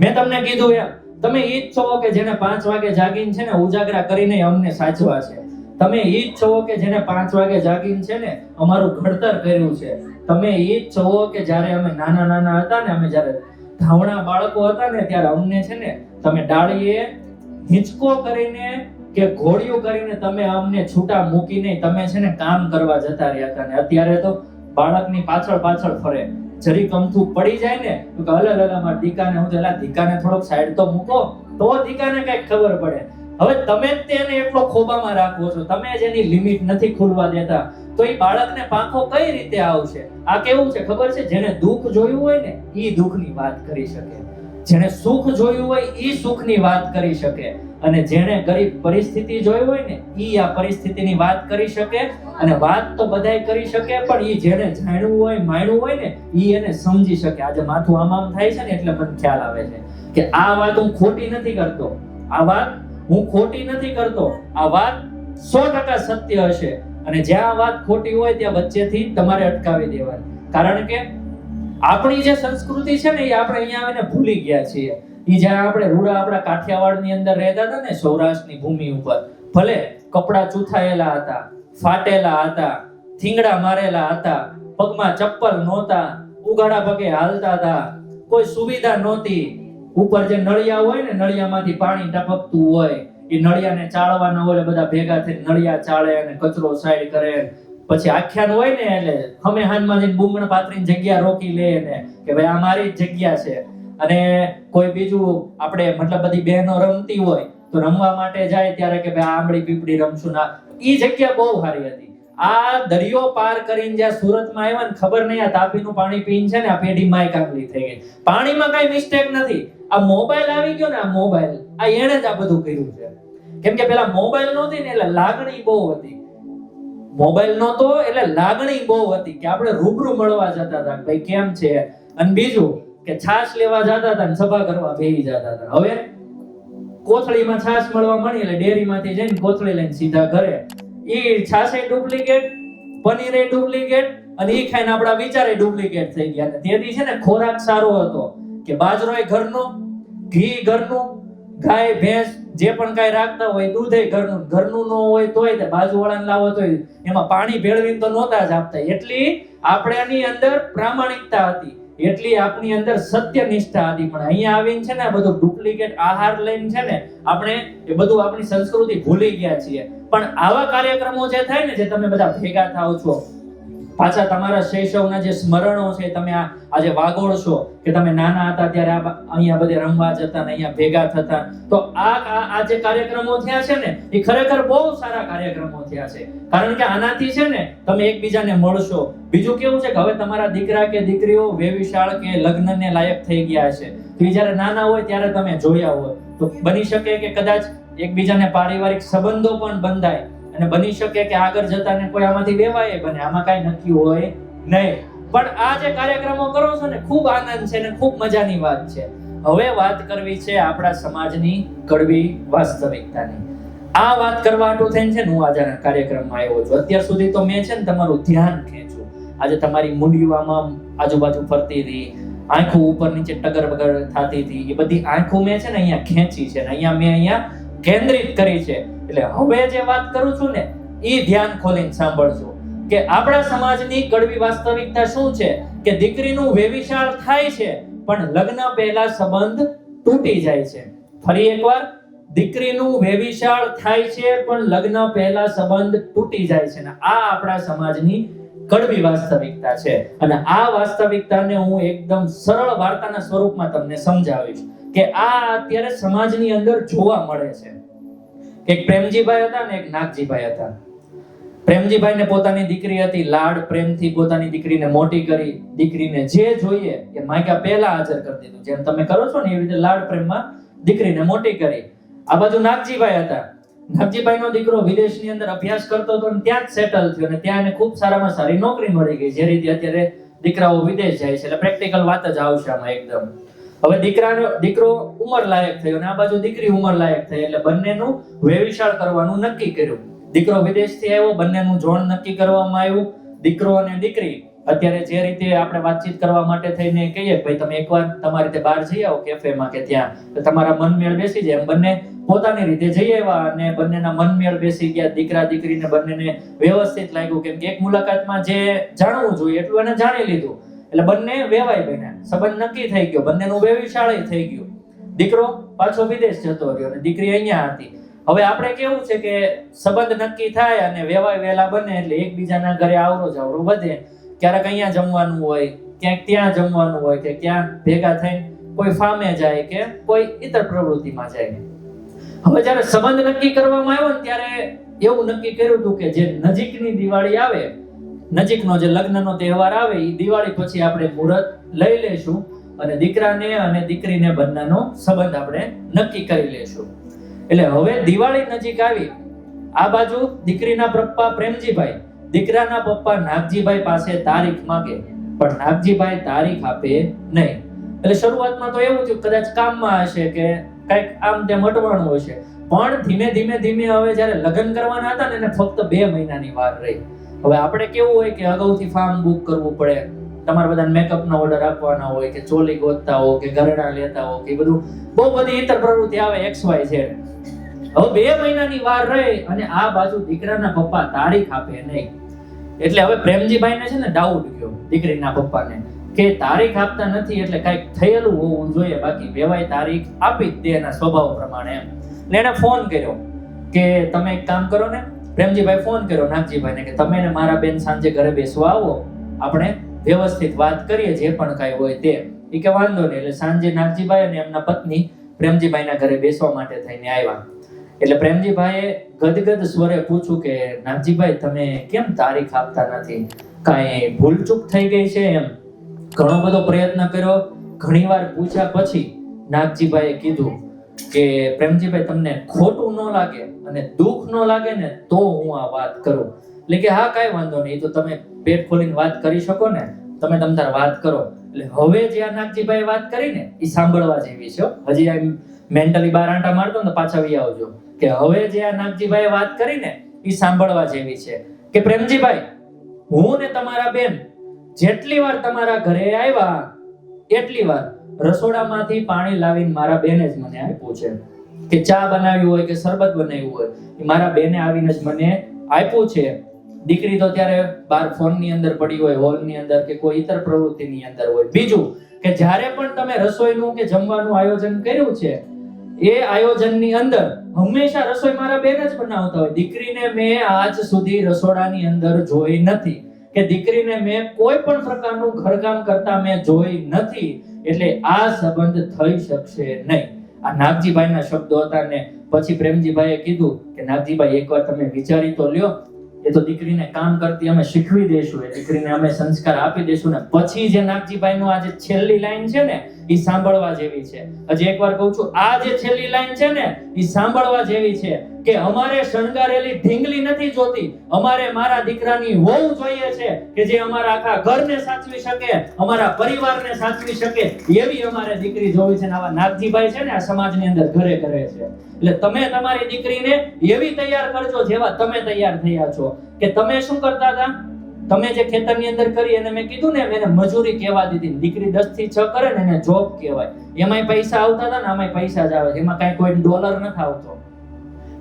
મેં તમને કીધું એમ, તમે ઈ જ છો કે જેને 5 વાગે જાગીને છે ને ઉજાગરા કરીને અમને સાચવા છે. તમે ઈ જ છો કે જેને 5 વાગે જાગીને છે ને અમારું ઘડતર કર્યું છે. તમે ઈ જ છો કે જ્યારે અમે નાના હતા ને, અમે જ્યારે ધાવણા બાળકો હતા ને ત્યારે અમને છે ને તમે ડાળીએ હિંચકો કરીને કે ઘોડિયું કરીને તમે અમને છૂટા મૂકીને તમે છે ને કામ કરવા જતા રહ્યા હતા. ને અત્યારે તો બાળકની પાછળ ફરે. જરી કમથું પડી જાય ને તો અલગ દીકાને હું એલા દીકાને થોડોક સાઈડ તો મૂકો તો દીકાને કઈક ખબર પડે. હવે તમે જ તેને એટલો ખોબામાં રાખો છો, તમે જ એની લિમિટ નથી ખુલવા દેતા, તો એ બાળકને પાંખો કઈ રીતે આવશે? આ કેવું છે ખબર છે, જેને દુઃખ જોયું હોય ને ઈ દુઃખની વાત કરી શકે, જેને સુખ જોયું હોય ઈ સુખની વાત કરી શકે, અને જેને ગરીબ પરિસ્થિતિ જોઈ હોય ને ઈ આ પરિસ્થિતિની વાત કરી શકે. અને વાત તો બધાય કરી શકે, પણ ઈ જેને જાણ્યું હોય, માણ્યું હોય ને ઈ એને સમજી શકે. આજે માથું આમ થાય છે ને એટલે મને ખ્યાલ આવે છે કે આ વાત હું ખોટી નથી કરતો, આ વાત હું ખોટી નથી કરતો, આ વાત 100% સત્ય હશે. અને જ્યાં વાત ખોટી હોય ત્યાં વચ્ચેથી તમારે અટકાવી દેવાની. કારણ કે આપણી જે સંસ્કૃતિ છે ને એ આપણે અહીંયા આવીને ભૂલી ગયા છીએ. ઈ જ્યાં આપણે રૂડા આપણા કાઠિયાવાડની અંદર રહેતા હતા ને, સૌરાષ્ટ્રની ભૂમિ ઉપર, ભલે કપડા ચૂથાયેલા હતા, ફાટેલા હતા, થીંગડા મારેલા હતા, પગમાં ચપ્પલ નહોતા, ઉગાડા પગે હાલતા હતા, કોઈ સુવિધા નહોતી. ઉપર જે નળિયા હોય ને, નળિયામાંથી પાણી ટપકતું હોય, એ નળિયાને ચાળવાના હોય, બધા ભેગા થઈને નળિયા ચાળે અને કચરો સાઈડ કરે. પછી આખ્યાન હોય ને એટલે હમે હાનમાં જઈને બૂમણ પાથરીને જગ્યા રોકી લે ને કે ભાઈ આ મારી જ જગ્યા છે. અને કોઈ બીજું આપણે મતલબ બધી બહેનો રમતી હોય તો રમવા માટે જાય ત્યારે કે ભાઈ આંબળી પીપળી રમશું ના. ઈ જગ્યા બહુ સારી હતી. આ દરિયો પાર કરીને જ્યાં સુરતમાં આવ્યા ને ખબર નહીં આ તાપીનું પાણી પીને છે ને આ પેઢી માય કામલી થઈ ગઈ. પાણીમાં કઈ મિસ્ટેક નથી, આ મોબાઈલ આવી ગયો ને, આ મોબાઈલ આ એને જ આ બધું કર્યું છે. કેમ કે પેલા મોબાઈલ નહોતી ને એટલે લાગણી બહુ હતી. મોબાઈલ નહોતો એટલે લાગણી બહુ હતી કે આપણે રૂબરૂ મળવા જતા હતા ભાઈ કેમ છે. અને બીજું કે છાશ લેવા જતા હતા ને સભા કરવા બેસી જતા હતા. હવે કોથળીમાં છાશ મળવા મળી એટલે ડેરીમાંથી જઈને કોથળી લઈને સીધા ઘરે. ઈ છાશે ડુપ્લિકેટ, પનીરે ડુપ્લિકેટ અને એ ખાઈને આપણા વિચારે ડુપ્લિકેટ થઈ ગયા. અને તેથી છે ને ખોરાક સારો હતો કે બાજરો એ ઘરનો, ઘી ઘરનું, ગાય ભેંસ જે પણ કાંઈ રાખતા હોય દૂધ ઘરનું, ઘરનું ન હોય તોય બાજુવાળાને લાવો તોય એમાં પાણી ભેળવીને તો નહોતા જ આપતા. એટલી આપણાની અંદર પ્રામાણિકતા હતી, એટલી આપણી અંદર સત્યનિષ્ઠા હતી. પણ અહીંયા આવીને છે ને આ બધું ડુપ્લિકેટ આહાર લઈને છે ને આપણે એ બધું આપણી સંસ્કૃતિ ભૂલી ગયા છીએ. પણ આવા કાર્યક્રમો જે થાય ને, જે તમે બધા ભેગા થાવ છો, પાછા તમારા શૈશવના જે સ્મરણો છે, તમે આજે વાગોળશો કે તમે નાના હતા ત્યારે અહીંયા બધે રમવા જતા ને અહીંયા ભેગા થતા. તો આ જે કાર્યક્રમો થયા છે ને એ ખરેખર બહુ સારા કાર્યક્રમો થયા છે. કારણ કે આનાથી છે ને તમે એકબીજાને મળશો. બીજું કેવું છે કે હવે તમારા દીકરા કે દીકરીઓ વેવિશાળ કે લગ્નને લાયક થઈ ગયા છે. તો એ જ્યારે નાના હોય ત્યારે તમે જોયા હોય તો બની શકે કે કદાચ એકબીજાને પારિવારિક સંબંધો પણ બંધાય અને બની શકે કે આગળ જતા ને કોઈ આમાંથી વેવાય બને. આમાં કાંઈ નક્કી હોય નહીં. પણ આ જે કાર્યક્રમો કરો છો ને ખૂબ આનંદ છે ને ખૂબ મજાની વાત છે. હવે વાત કરવી છે આપણા સમાજની કડવી વાસ્તવિકતાની. આ વાત કરવા હાટુ થઈને છે ને હું આજે કાર્યક્રમમાં આવ્યો છું. અત્યાર સુધી તો મેં છે ને તમારું ધ્યાન ખેંચ્યું. આજે તમારી મુંડીઓ આમાં આજુબાજુ ફરતી હતી, આંખો ઉપર નીચે ટગર બગર થતી હતી, એ બધી આંખો મેં છે ને અહીંયા ખેંચી છે ને અહીંયા કેન્દ્રિત કરી છે. એટલે હવે જે વાત કરું છું ને એ ધ્યાન ખોલીને સાંભળજો કે આપણા સમાજની કડવી વાસ્તવિકતા શું છે. કે દીકરીનું વેવિશાળ થાય છે પણ લગ્ન પહેલા સંબંધ તૂટી જાય છે. ફરી એકવાર, દીકરીનું વેવિશાળ થાય છે પણ લગ્ન પહેલા સંબંધ તૂટી જાય છે. ને આ આપણા સમાજની કડવી વાસ્તવિકતા છે. અને આ વાસ્તવિકતાને હું એકદમ સરળ વાર્તાના સ્વરૂપમાં તમને સમજાવીશ કે આ અત્યારે સમાજની અંદર જોવા મળે છે. એક પ્રેમજીભાઈ હતા ને એક નાગજીભાઈ હતા. પ્રેમજીભાઈને પોતાની દીકરી હતી, લાડ પ્રેમથી પોતાની દીકરીને મોટી કરી, દીકરીને જે જોઈએ એ માગ્યા પહેલા હાજર કરી દીધું. જેમ તમે કરો છો ને એવી રીતે લાડ પ્રેમમાં દીકરીને મોટી કરી. આ બાજુ નાગજીભાઈ હતા. નાગજીભાઈનો દીકરો વિદેશની અંદર અભ્યાસ કરતો હતો અને ત્યાં જ સેટલ થયો અને ત્યાં એને ખૂબ સારામાં સારી નોકરી મળી ગઈ. જે રીતે અત્યારે દીકરાઓ વિદેશ જાય છે એટલે પ્રેક્ટિકલ વાત જ આવશે આમાં એકદમ. હવે દીકરો ઉંમર લાયક થયો અને આ બાજુ દીકરી ઉંમર લાયક થઈ એટલે બંનેનું વેવિશાળ કરવાનું નક્કી કર્યું. દીકરો વિદેશથી આવ્યો, બંનેનું જોડ નક્કી કરવામાં આવ્યું. દીકરો અને દીકરી અત્યારે જે રીતે આપણે વાતચીત કરવા માટે થઈને કહીએ ભાઈ તમે એકવાર તમારી રીતે બહાર જઈ આવો કેફેમાં કે ત્યાં, તો તમારા મનમેળ બેસી જાય. એમ બંને પોતાની રીતે જઈ આવ્યા અને બંનેના મનમેળ બેસી ગયા. દીકરા દીકરીને બંનેને વ્યવસ્થિત લાગ્યું કેમ કે એક મુલાકાતમાં જે જાણવું જોઈએ એટલું એને જાણી લીધું. એટલે બંને વેવાય બન્યા, સંબંધ નક્કી થઈ ગયો, બંનેનું વેવિશાળ થઈ ગયું. દીકરો પાછો વિદેશ જતો રહ્યો અને દીકરી અહીંયા હતી. હવે આપણે કેવું છે કે સંબંધ નક્કી થાય અને વેવાય વેલા બને એટલે એકબીજાના ઘરે આવરો જાવરો વધે. ક્યારેક અહીંયા જમવાનું હોય, ક્યાંક ત્યાં જમવાનું હોય કે ક્યાં ભેગા થઈને કોઈ ફામે જાય કે કોઈ ઇતર પ્રવૃત્તિમાં જાય. હવે જ્યારે સંબંધ નક્કી કરવામાં આવ્યો ને ત્યારે એવું નક્કી કર્યું હતું કે જે નજીકની દિવાળી આવે, નજીકનો જે લગ્નનો તહેવાર આવે એ દિવાળી પછી આપણે મુહૂર્ત લઈ લેશું અને દીકરાને અને દીકરીને બંનેનો સંબંધ આપણે નક્કી કરી લેશું. એટલે હવે દિવાળી નજીક આવી. આ બાજુ દીકરીના પપ્પા પ્રેમજીભાઈ દીકરાના પપ્પા નાગજીભાઈ પાસે તારીખ માંગે પણ નાગજીભાઈ તારીખ આપે નહીં. એટલે શરૂઆતમાં તો એવું થયું કદાચ કામમાં હશે કે કંઈક આમ તેમ અટવાણું હશે. પણ ધીમે ધીમે હવે જ્યારે લગ્ન કરવાના હતા ને એને ફક્ત 2 મહિનાની વાર રહી. હવે આપણે કેવું હોય કે અગાઉથી ફાર્મ બુક કરવું પડે, તમારે બધાને મેકઅપનો ઓર્ડર આપવાના હોય કે ચોલી ગોતતા હો કે ઘરેણા લેતા હો કે બધું બહુ બધી ઇતર પ્રવૃત્તિ આવે XY છે. હવે 2 મહિનાની વાર રહી અને આ બાજુ દીકરાના પપ્પા તારીખ આપે નહીં. એટલે હવે પ્રેમજીભાઈને છે ને ડાઉટ ગયો દીકરીના પપ્પાને કે તારીખ આપતા નથી એટલે કંઈક થયેલું હોવું જોઈએ, બાકી વેવાય તારીખ આપી જ દે એના સ્વભાવ પ્રમાણે એમ. એટલે એને ફોન કર્યો કે તમે એક કામ કરો ને. પ્રેમજીભાઈ ફોન કર્યો નાગજીભાઈને કે તમે ને મારા બેન સાંજે ઘરે બેસવા આવો, આપણે વ્યવસ્થિત વાત કરીએ જે પણ કાંઈ હોય તે. એ કે વાંધો નહીં. એટલે સાંજે નાગજીભાઈ અને એમના પત્ની પ્રેમજીભાઈના ઘરે બેસવા માટે થઈને આવ્યા. એટલે પ્રેમજીભાઈએ ગદગદ સ્વરે પૂછ્યું કે નાગજીભાઈ તમે કેમ તારીખ આપતા નથી, કાંઈ ભૂલચૂક થઈ ગઈ છે એમ. ઘણો બધો પ્રયત્ન કર્યો, ઘણીવાર પૂછ્યા પછી નાગજીભાઈએ કીધું કે પ્રેમજીભાઈ તમને ખોટું ન લાગે અને દુઃખ ન લાગે ને તો હું આ વાત કરું. એટલે કે હા કાંઈ વાંધો નહીં, તો તમે પેટ ખોલીને વાત કરી શકો ને, તમે તમતાર વાત કરો. એટલે હવે જે આ નાગજીભાઈ વાત કરી ને એ સાંભળવા જેવી છે. હજી આ મેન્ટલી બાર આંટા મારતો ને પાછા વી આવજો કે હવે જે આ નાગજીભાઈએ વાત કરી ને એ સાંભળવા જેવી છે કે પ્રેમજીભાઈ હું ને તમારા બેન જેટલી વાર તમારા ઘરે આવ્યા એટલી વાર રસોડામાંથી પાણી લાવીને મારા બેને જ મને આપ્યું છે, કે ચા બનાવ્યું હોય કે શરબત બનાવ્યું હોય એ મારા બેને આવીને જ મને આપ્યું છે. દીકરી તો ત્યારે બાર ફોનની અંદર પડી હોય, હોલની અંદર કે કોઈ ઇતર પ્રવૃત્તિની અંદર હોય. બીજું કે જ્યારે પણ તમે રસોઈનું કે જમવાનું આયોજન કર્યું છે એ આયોજનની અંદર હંમેશા રસોઈ મારા બેન જ બનાવતા હોય. દીકરીને મેં આજ સુધી રસોડાની અંદર જોઈ નથી કે દીકરીને મેં કોઈ પણ પ્રકારનું ઘરકામ કરતા મેં જોઈ નથી. એટલે આ સંબંધ થઈ શકશે નહીં. આ નાગજીભાઈના શબ્દો હતા ને પછી પ્રેમજીભાઈએ કીધું કે નાગજીભાઈ એકવાર તમે વિચારી તો લ્યો, એ તો દીકરીને કામ કરતી અમે શીખવી દઈશું, એ દીકરીને અમે સંસ્કાર આપી દઈશું ને પછી જે નાગજીભાઈનું આ જે છેલ્લી લાઈન છે ને એ સાંભળવા જેવી છે. હજી એકવાર કહું છું, આ જે છેલ્લી લાઈન છે ને એ સાંભળવા જેવી છે કે અમારે શણગારેલી ઢીંગલી નથી જોતી, અમારે મારા દીકરાની વહુ જોઈએ છે કે જે અમારા આખા ઘરને સાચવી શકે, અમારા પરિવારને સાચવી શકે એવી અમારે દીકરી જોવી છે. આવા નાગજીભાઈ છે ને આ સમાજની અંદર ઘરે ઘરે છે. એટલે તમે તમારી દીકરીને એવી તૈયાર કરજો જેવા તમે તૈયાર થયા છો. કે તમે શું કરતા હતા, તમે જે ખેતરની અંદર કરી અને મેં કીધું ને એને મજૂરી કહેવા દીધી. દીકરી 10 થી 6 કરે ને એને જોબ કહેવાય. એમાંય પૈસા આવતા હતા ને આમાંય પૈસા જ આવે, એમાં કાંઈ કોઈ ડોલર નથી આવતો.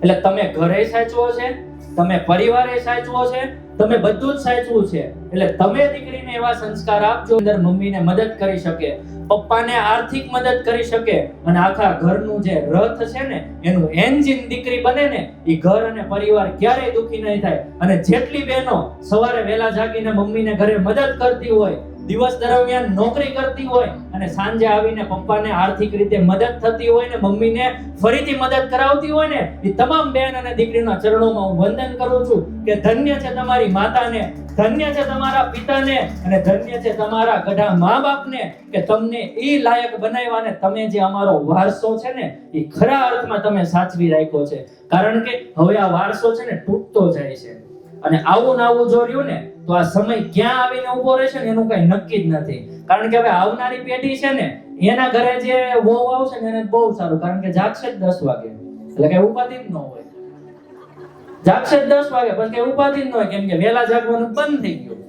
એટલે તમે ઘરે સાચવો છે, તમે પરિવારે સાચવો છે, તમે બધું જ સાચવું છે. એટલે તમે દીકરીને એવા સંસ્કાર આપજો અંદર મમ્મીને મદદ કરી શકે, પપ્પાને આર્થિક મદદ કરી શકે અને આખા ઘરનું જે રથ છે ને એનું એન્જિન દીકરી બને ને એ ઘર અને પરિવાર ક્યારેય દુખી નહીં થાય. અને જેટલી બહેનો સવારે વહેલા જાગીને મમ્મીને ઘરે મદદ કરતી હોય, દિવસ દરમિયાન નોકરી કરતી હોય અને સાંજે આવીને પપ્પાને આર્થિક રીતે મદદ થતી હોય ને મમ્મીને ફરીથી મદદ કરાવતી હોય ને એ તમામ બહેન અને દીકરીના ચરણોમાં હું વંદન કરું છું કે ધન્ય છે તમારી માતાને, ધન્ય છે તમારા પિતાને અને ધન્ય છે તમારા ગઢા મા બાપને કે તમને એ લાયક બનાવ્યા ને તમે જે અમારો વારસો છે ને એ ખરા અર્થમાં તમે સાચવી રાખ્યો છે. કારણ કે હવે આ વારસો છે ને તૂટતો જાય છે અને આવું ને આવું જો રહ્યું ને તો આ સમય ક્યાં આવીને ઉભો રહેશે ને એનું કઈ નક્કી જ નથી. કારણ કે હવે આવનારી પેઢી છે ને એના ઘરે જે વહુ આવશે ને એને બહુ સારું, કારણ કે જાગશે જ 10 વાગે એટલે કઈ ઉપાધિ જ ન હોય. જાગશે જ 10 વાગે પછી કઈ ઉપાધિ જ ન હોય, કેમ કે વહેલા જાગવાનું બંધ થઈ ગયું.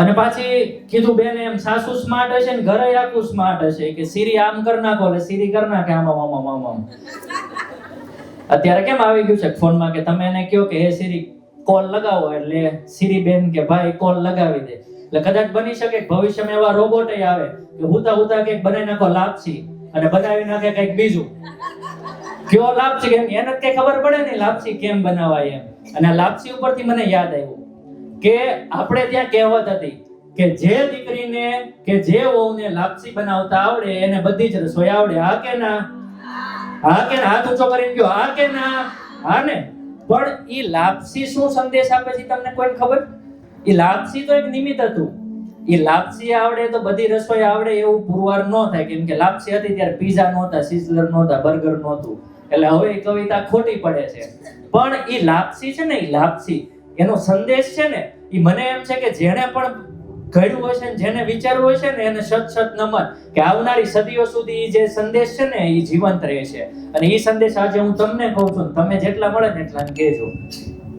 અને પાછી કીધું બેન એમ સાસુ સ્માર્ટ હશે ને ઘરે આખું સ્માર્ટ હશે કે સિરી આમ કર નાખો એટલે સિરી કર નાખે આમ. અત્યારે કેમ આવી ગયું છે ફોનમાં કે તમે એને કહો કે હે સિરી કોલ લગાવો એટલે સિરી બેન કે ભાઈ કોલ લગાવી દે. એટલે કદાચ બની શકે ભવિષ્યમાં એવા રોબોટ આવે કે હુતા હુતા કંઈક બનાવી નાખો લાપસી અને બનાવી નાખે કંઈક બીજું. કયો લાપસી કેમ એને કઈ ખબર પડે નહીં લાપસી કેમ બનાવાય એમ. અને લાપસી ઉપરથી મને યાદ આવ્યું કે આપણે ત્યાં કહેવત હતી કે જે દીકરીને કે જે વહુને લાપસી બનાવતા આવડે એને બધી જ રસોઈ આવડે. હા કે ના? હા કે ના? હાથ ઊંચો કરીને કહો હા કે ના? હા ને? પણ ઈ લાપસી શું સંદેશ આપે છે તમને કોઈને ખબર? ઈ લાપસી તો એક નિમિત્ત હતું. ઈ લાપસી આવડે તો બધી રસોઈ આવડે એવું પુરવાર ન થાય, કેમ કે લાપસી હતી ત્યારે પીઝા નહોતા, સિઝલર નહોતા, બર્ગર નહોતું. એટલે હવે એ કવિતા ખોટી પડે છે. પણ ઈ લાપસી છે ને, ઈ લાપસી એનો સંદેશ છે ને ઈ મને એમ છે કે જેણે પણ ઘડ્યું હોય છે, જેને વિચારવું હોય છે ને એને સત નમન કે આવનારી સદીઓ સુધી જે સંદેશ છે ને એ જીવંત રહે છે. અને એ સંદેશ આજે હું તમને કહું છું, તમે જેટલા મળે ને એટલા કહેજો.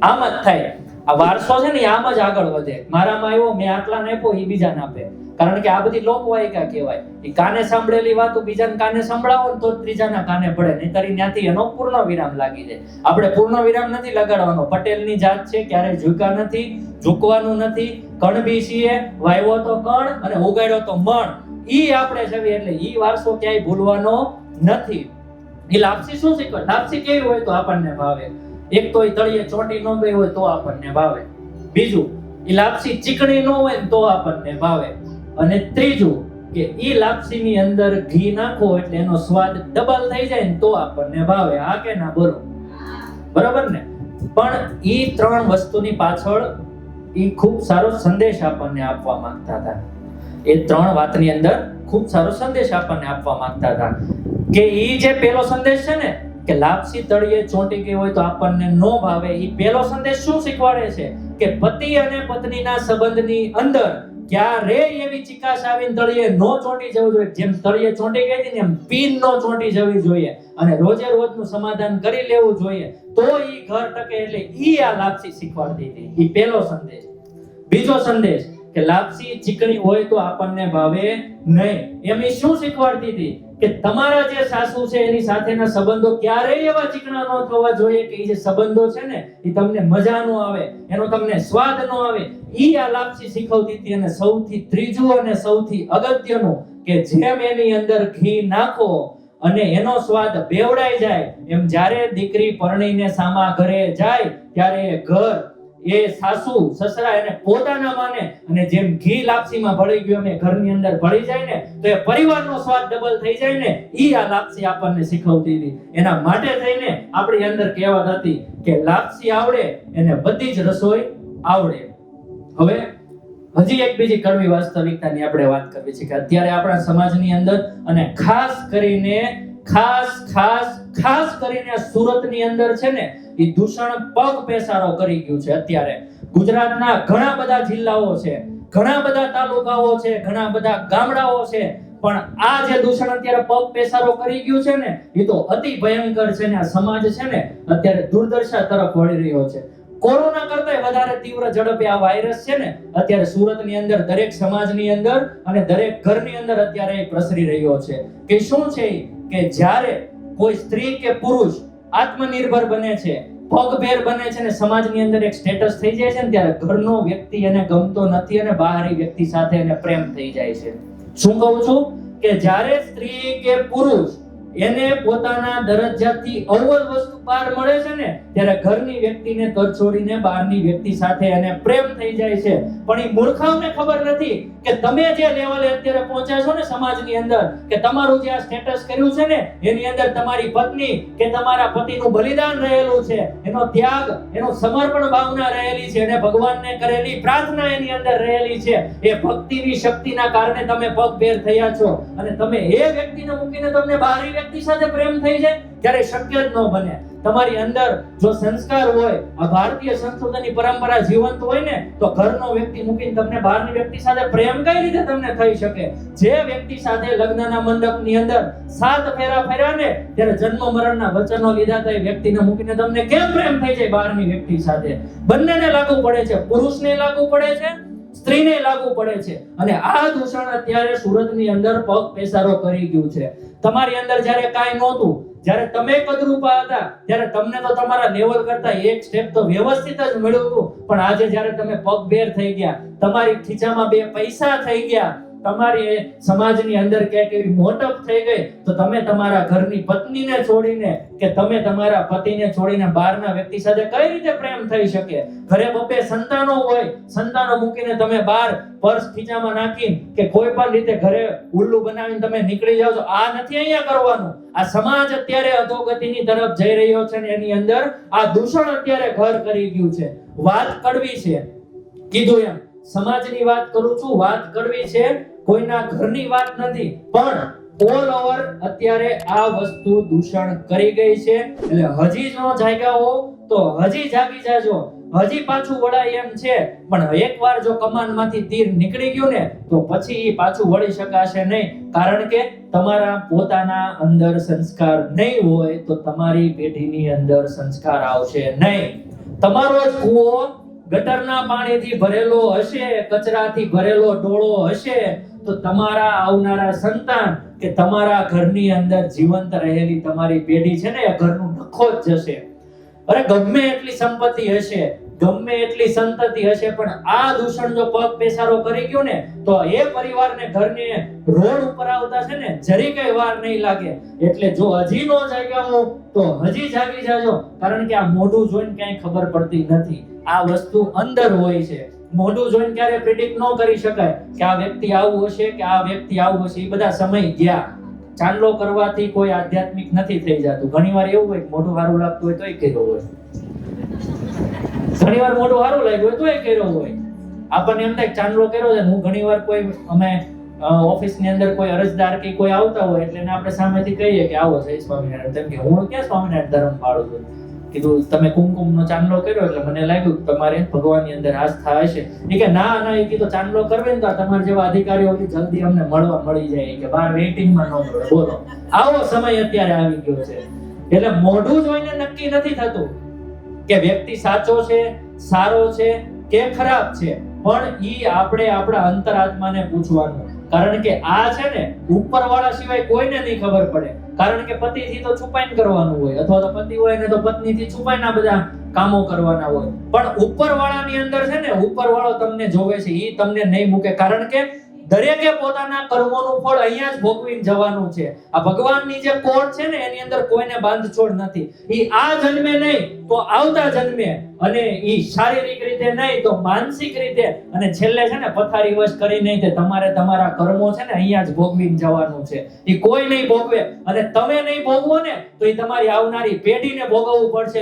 આમ જ થાય. આ વારસો છે ને આમ જ આગળ વધે. મારામાં આવ્યો મેં આટલાને આપ્યો એ બીજાને આપે. કારણ કે આ બધી લોકવાયકા કહેવાય. એ કાને સાંભળેલી વાતો બીજાને કાને સંભળાવો ને તો ત્રીજાના કાને પડે, નહીંતર ત્યાંથી એનો પૂર્ણ વિરામ લાગી જાય. આપણે પૂર્ણ વિરામ નથી લગાડવાનો. પટેલની જાત છે, ક્યારેય ઝૂકા નથી, ઝૂકવાનું નથી. કણબી છીએ, વાવ્યો તો કણ અને ઉગાડ્યો તો મણ. ઈ આપણે છે એટલે ઈ વારસો ક્યાંય ભૂલવાનો નથી. એ લાપસી શું શીખવે? લાપસી કેવી હોય તો આપણને ભાવે. એક તો એ તળિયે ચોંટી ન ગઈ હોય તો આપણને ભાવે. બીજું, એ લાપસી ચીકણી ન હોય ને તો આપણને ભાવે. અને ત્રીજું કે ઈ લાપસીની અંદર ઘી નાખો એટલે એનો સ્વાદ ડબલ થઈ જાય ને તો આપણને ભાવે. હા કે ના? બોલો. બરાબર ને? પણ ઈ 3 વસ્તુની પાછળ ઈ ખૂબ સારો સંદેશ આપણને આપવા માંગતા હતા. એ 3 વાતની અંદર ખૂબ સારો સંદેશ આપણને આપવા માંગતા હતા કે ઈ જે પહેલો સંદેશ છે ને કે લાપસી તળિયે ચોંટી ગઈ હોય તો આપણને નો ભાવે. ઈ પહેલો સંદેશ શું શીખવાડે છે કે પતિ અને પત્નીના સંબંધની અંદર ક્યારેય એવી ચિકાસ આવીને તળિયે નો ચોંટી જવું જોઈએ. જેમ તળિયે ચોંટી ગઈ હતી ને એમ પીન નો ચોંટી જવી જોઈએ અને રોજે રોજનું સમાધાન કરી લેવું જોઈએ તો ઈ ઘર ટકે. એટલે ઈ આ લાપસી શીખવાડતી હતી. ઈ પહેલો સંદેશ. બીજો સંદેશ કે લાપસી ચીકણી હોય તો આપણને ભાવે નહીં. એમ એ શું શીખવાડતી હતી કે તમારા જે સાસુ છે એની સાથેના સંબંધો ક્યારેય એવા ચીકણા ન થવા જોઈએ કે એ જે સંબંધો છે ને એ તમને મજા ન આવે, એનો તમને સ્વાદ ન આવે. ઈ આ લાપસી શીખવતી હતી. અને સૌથી ત્રીજું અને સૌથી અગત્યનું કે જેમ એની અંદર ઘી નાખો અને એનો સ્વાદ બેવડાઈ જાય, એમ જ્યારે દીકરી પરણીને સામા ઘરે જાય ત્યારે ઘર એ સાસુ સસરા એને પોતાના માને, અને જેમ ઘી લાપસીમાં ભળી ગયું એમ ઘરની અંદર ભળી જાય ને તો એ પરિવારનો સ્વાદ ડબલ થઈ જાય ને. ઈ આ લાપસી આપણને શીખવતી હતી. એના માટે થઈને આપણી અંદર કહેવત હતી કે લાપસી આવડે એને બધી જ રસોઈ આવડે. હવે હજી એક બીજી કડવી વાસ્તવિકતાની આપણે વાત કરવી છે કે અત્યારે આપણા સમાજની અંદર અને ખાસ કરીને સુરતની અંદર છે ને એ દૂષણ પગ પેસારો કરી ગયું છે. અત્યારે ગુજરાતના ઘણા બધા જિલ્લાઓ છે, ઘણા બધા તાલુકાઓ છે, ઘણા બધા ગામડાઓ છે, પણ આ જે દૂષણ અત્યારે પગ પેસારો કરી ગયું છે ને એ તો અતિ ભયંકર છે ને આ સમાજ છે ને અત્યારે દુર્દશા તરફ વળી રહ્યો છે. કોરોના કરતા વધારે તીવ્ર ઝડપે આ વાયરસ છે ને અત્યારે સુરતની અંદર દરેક સમાજની અંદર અને દરેક ઘરની અંદર અત્યારે પ્રસરી રહ્યો છે. કે શું છે કે જ્યારે કોઈ સ્ત્રી કે પુરુષ આત્મનિર્ભર બને છે, પગભેર બને છે ને સમાજની અંદર એક સ્ટેટસ થઈ જાય છે ને ત્યારે ઘરનો વ્યક્તિ એને ગમતો નથી અને બહારી વ્યક્તિ સાથે એને પ્રેમ થઈ જાય છે. શું કહું છું કે જ્યારે સ્ત્રી કે પુરુષ એને પોતાના દરજ્જાથી અવ્વલ વસ્તુ બહાર મળે છે ને ત્યારે ઘરની વ્યક્તિને તરછોડીને બહારની વ્યક્તિ સાથે એને પ્રેમ થઈ જાય છે. પણ એ મૂર્ખાઓને ખબર નથી કે તમે જે લેવલે અત્યારે પહોંચ્યા છો ને સમાજની અંદર, કે તમારું જે આ સ્ટેટસ કર્યું છે ને એની અંદર તમારી પત્ની કે તમારા પતિનું બલિદાન રહેલું છે, એનો ત્યાગ, એનો સમર્પણ ભાવના રહેલી છે, અને ભગવાનને કરેલી પ્રાર્થના એની અંદર રહેલી છે. એ ભક્તિની શક્તિના કારણે તમે પગભેર થયા છો. અને તમે એ વ્યક્તિને મૂકીને તમને બહારી વ્યક્તિ સાથે પ્રેમ થઈ જાય ત્યારે શક્ય જ ન બને. તમારી અંદર જો સંસ્કાર હોય, આ ભારતીય સંસ્કૃતિની પરંપરા જીવંત હોય ને તો ઘરનો વ્યક્તિ મૂકીને તમને બહારની વ્યક્તિ સાથે પ્રેમ કઈ રીતે તમને થઈ શકે? જે વ્યક્તિ સાથે લગ્નના મંડપની અંદર 7 ફેરા ફર્યા ને ત્યારે જન્મ મરણના વચનો લીધા તો એ વ્યક્તિને મૂકીને તમને કેમ પ્રેમ થઈ જાય બહારની વ્યક્તિ સાથે? બંનેને લાગુ પડે છે, પુરુષને લાગુ પડે છે, સ્ત્રીને લાગુ પડે છે. અને આ દૂષણ અત્યારે સુરતની અંદર પગ પેસારો કરી ગયું છે. તમારી અંદર જ્યારે કાંઈ નહોતું, જ્યારે તમે કદરૂપા હતા ત્યારે તમને તો તમારા લેવલ કરતા એક સ્ટેપ તો વ્યવસ્થિત જ મળ્યું હતું. પણ આજે જ્યારે તમે પગભેર થઈ ગયા, તમારી ખીચામાં 2 પૈસા થઈ ગયા, તમારી સમાજની અંદર ક્યાંક એવી મોટપ થઈ ગઈ, તો તમે તમારા ઘરની પત્નીને છોડીને કે તમે તમારા પતિને છોડીને બહારના વ્યક્તિ સાથે કઈ રીતે પ્રેમ થઈ શકે? ઘરે 2 સંતાનો હોય, સંતાનો મૂકીને તમે બહાર પર્સ ખીચામાં નાખીને કે કોઈ પણ રીતે ઘરે ઉલ્લુ બનાવીને તમે નીકળી જાવ છો. આ નથી અહીંયા કરવાનું. આ સમાજ અત્યારે અધોગતિની તરફ જઈ રહ્યો છે ને એની અંદર આ દૂષણ અત્યારે ઘર કરી ગયું છે. વાત કડવી છે, કીધું એમ સમાજની વાત કરું છું, વાત કડવી છે, કોઈના ઘરની વાત નથી, પણ ઓલ ઓવર અત્યારે આ વસ્તુ દૂષણ કરી ગઈ છે. એટલે હજી જો જાગ્યા હો તો હજી જાગી જાજો, હજી પાછું વળાય એમ છે. પણ એકવાર જો કમાનમાંથી તીર નીકળી ગયું ને તો પછી પાછું વળી શકાશે નહીં. કારણ કે તમારા પોતાના અંદર સંસ્કાર નહીં હોય તો તમારી પેઢીની અંદર સંસ્કાર આવશે નહીં. તમારો જ કૂવો ગટરના પાણીથી ભરેલો હશે, કચરાથી ભરેલો ડોળો હશે, તો તમારા આવનારા સંતાન કે તમારા ઘરની અંદર જીવંત રહેલી તમારી પેઢી છે ને એ ઘરનું નખો જ જશે. અરે ગમે એટલી સંપત્તિ હશે, ગમે એટલી સંતતિ હશે, પણ આ દૂષણ જો પગ પેસારો કરી ગયો ને તો એ પરિવારને ઘરને રોડ ઉપર આવતા છે ને જરી કઈ વાર નહીં લાગે. એટલે જો હજી નો જાગ્યા હો તો હજી જાગી જાજો. કારણ કે આ મોઢું જોઈને ક્યાંય ખબર પડતી નથી, આ વસ્તુ અંદર હોય છે. મોઢું જોઈને ક્યારે પ્રિડિક્ટ ન કરી શકાય કે આ વ્યક્તિ આવું હશે કે આ વ્યક્તિ આવું હશે. એ બધા સમય ગયા. ચાંદલો કરવાથી કોઈ આધ્યાત્મિક નથી થઈ જતું. ઘણીવાર એવું હોય કે મોઢું સારું લાગતું હોય તોય કર્યો હોય, ઘણીવાર મોઢું સારું લાગ્યું હોય તોય કર્યો હોય. આપણને એમ થાય ચાંદલો કર્યો છે. હું ઘણીવાર કોઈ અમે ઓફિસની અંદર કોઈ અરજદાર કે કોઈ આવતા હોય એટલે આપણે સામેથી કહીએ કે આવો જય સ્વામિનારાયણ. તેમ કે હું ક્યાં સ્વામિનારાયણ ધર્મ પાળું છું. કીધું તમે કુમકુમનો ચાંદલો કર્યો એટલે મને લાગ્યું તમારે ભગવાનની અંદર આસ્થા હશે. એ કે ના ના, એ કીધું ચાંદલો કરવે ને તો તમારા જેવા અધિકારીઓ જલ્દી અમને મળી જાય કે બહાર વેઇટિંગમાં ન મળે. બોલો, આવો સમય અત્યારે આવી ગયો છે. એટલે મોઢું જોઈને નક્કી નથી થતું કે વ્યક્તિ સાચો છે, સારો છે કે ખરાબ છે, પણ ઈ આપણે આપણા અંતરાત્માને પૂછવાનું. કારણ કે આ છે ને ઉપરવાળા સિવાય કોઈને નહીં ખબર પડે. કારણ કે પતિથી તો છુપાઈને કરવાનું હોય, અથવા તો પતિ હોય ને તો પત્નીથી છુપાઈને આ બધા કામો કરવાના હોય. પણ ઉપરવાળાની અંદર છે ને, ઉપરવાળો તમને જોવે છે, ઈ તમને નહીં મૂકે. કારણ કે દરેકે પોતાના કર્મોનું ફળ અહીંયા જ ભોગવીને જવાનું છે. આ ભગવાનની જે કોર્ટ છે ને, એની અંદર કોઈને બાંધછોડ નથી. ઈ આ જન્મે નહીં તો આવતા જન્મે, અને ઈ શારીરિક રીતે નહીં તો માનસિક રીતે, અને છેલ્લે છે ને પથારી વશ કરી નહીં તે તમારે તમારા કર્મો છે ને અહીંયા જ ભોગવીને જવાનું છે. ઈ કોઈ નહીં ભોગવે, અને તમે નહીં ભોગવો ને તો ઈ તમારી આવનારી પેઢીને ભોગવવું પડશે.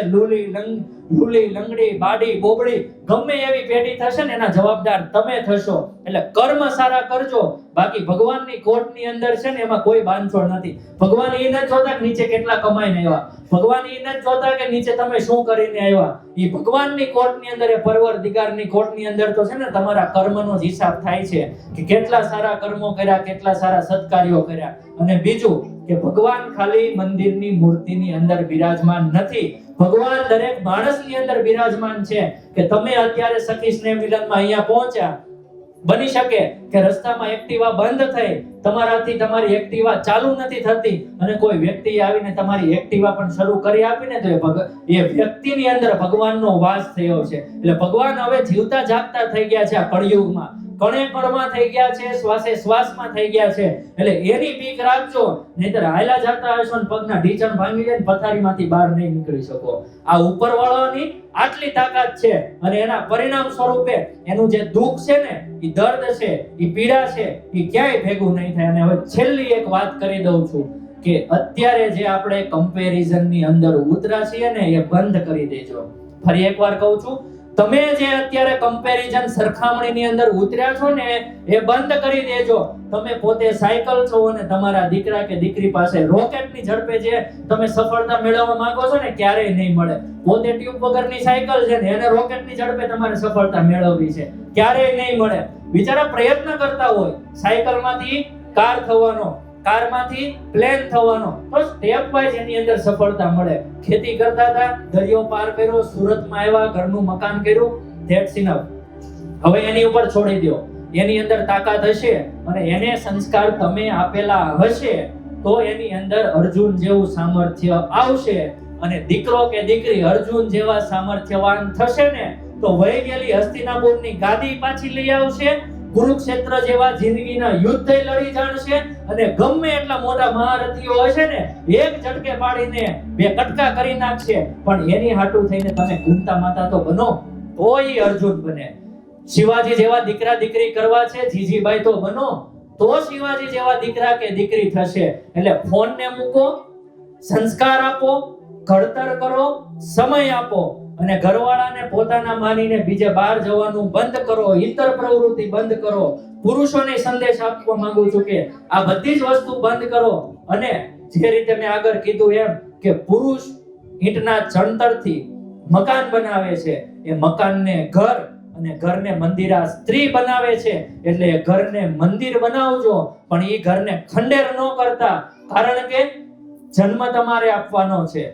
લૂલી લંગડી બાડી બોબડી ગમે એવી પેઢી થશે ને એના જવાબદાર તમે થશો. એટલે કર્મ સારા કરજો. બાકી ભગવાનની કોર્ટની અંદર છે ને એમાં કોઈ બાંધછોડ નથી. ભગવાન એ નથી જોતા કે નીચે કેટલા કમાઈને આવ્યા, ભગવાન એ નથી જોતા કે નીચે તમે શું કરીને આવ્યા. એ ભગવાનની કોર્ટની અંદર, એ પરવરદિગારની કોર્ટની અંદર તો છે ને તમારા કર્મનો જ હિસાબ થાય છે કે કેટલા સારા કર્મો કર્યા, કેટલા સારા સત્કાર્યો કર્યા. અને બીજું કે ભગવાન ખાલી મંદિરની મૂર્તિની અંદર બિરાજમાન નથી, ભગવાન દરેક માણસની અંદર બિરાજમાન છે. કે તમે અત્યારે સખી સ્નેહ મિલનમાં અહીંયા પહોંચ્યા, બની શકે કે રસ્તામાં એક્ટિવા બંધ થઈ, તમારાથી તમારી એક્ટિવા ચાલુ નથી થતી, અને કોઈ વ્યક્તિ આવીને તમારી એક્ટિવા પણ શરૂ કરી આપીને તો એ વ્યક્તિની અંદર ભગવાનનો વાસ થયો છે. એટલે ભગવાન હવે જીવતા જાગતા થઈ ગયા છે. આ કળિયુગમાં કણે કણમાં થઈ ગયા છે, શ્વાસે શ્વાસમાં થઈ ગયા છે. એટલે એની બીક રાખજો, નહીતર હાયલા જતા હશો ને પગના ઢીંચણ ભાંગી જાય ને પથારીમાંથી બહાર નહીં નીકળી શકો. આ ઉપરવાળાની આટલી તાકાત છે, અને એના પરિણામ સ્વરૂપે એનું જે દુઃખ છે ને, એ દર્દ છે, એ પીડા છે, એ ક્યાંય ભેગું નહીં થાય. અને હવે છેલ્લી એક વાત કરી દઉં છું કે અત્યારે જે આપણે કમ્પેરિઝનની અંદર ઉતરા છીએ ને, એ બંધ કરી દેજો. ફરી એકવાર કહું છું, તમે જે અત્યારે કમ્પેરિઝન સરખામણીની અંદર ઉતર્યા છો ને, એ બંધ કરી દેજો. તમે પોતે સાયકલ છો અને તમારા દીકરા કે દીકરી પાસે રોકેટની ઝડપે જે તમે સફળતા મેળવવા માંગો છો ને, ક્યારેય નહીં મળે. પોતે ટ્યુબ વગરની સાયકલ છે ને, એને રોકેટની ઝડપે તમારે સફળતા મેળવવી છે, ક્યારેય નહીં મળે. બિચારા પ્રયત્ન કરતા હોય સાયકલમાંથી કાર થવાનો, કારમાંથી પ્લેન થવાનો, તો સ્ટેપ વાઇઝ એની અંદર સફળતા મળે. ખેતી કરતા હતા, દરિયો પાર કર્યો, સુરતમાં આવ્યા, ઘરનું મકાન કર્યું, ધેટ્સ ઇનફ. હવે એની ઉપર છોડી દો. એની અંદર તાકાત હશે અને એને સંસ્કાર તમે આપેલા હશે તો એની અંદર અર્જુન જેવું સામર્થ્ય આવશે. અને દીકરો કે દીકરી અર્જુન જેવા સામર્થ્યવાન થશે ને, તો વહી ગયેલી હસ્તિનાપુરની ગાદી પાછી લઈ આવશે, કુરુક્ષેત્ર જેવા જિંદગીના યુદ્ધ લડી જાણશે, અને ગમે એટલા મોટા મહારથીઓ હશે ને, એક ઝટકે પાડીને બે કટકા કરી નાખશે. પણ એની હાટુ થઈને તમે ગુંતા માતા તો બનો, તો ઈ અર્જુન બને. શિવાજી જેવા દીકરા દીકરી કરવા છે, જીજીબાઈ તો બનો, તો શિવાજી જેવા દીકરા કે દીકરી થશે. એટલે ફોન ને મૂકો, સંસ્કાર આપો, ઘડતર કરો, સમય આપો, અને ઘરવાળાને પોતાના માનીને બીજે બહાર જવાનું બંધ કરો, ઇતર પ્રવૃત્તિ બંધ કરો. પુરુષોને સંદેશ આપવા માંગુ છું કે આ બધી જ વસ્તુ બંધ કરો. અને જે રીતે મેં આગળ કીધું એમ કે પુરુષ ઈંટના ચણતરથી મકાન બનાવે છે, એ મકાનને ઘર અને ઘરને મંદિર આ સ્ત્રી બનાવે છે. એટલે ઘરને મંદિર બનાવજો, પણ એ ઘરને ખંડેર ન કરતા. કારણ કે જન્મ તમારે આપવાનો છે,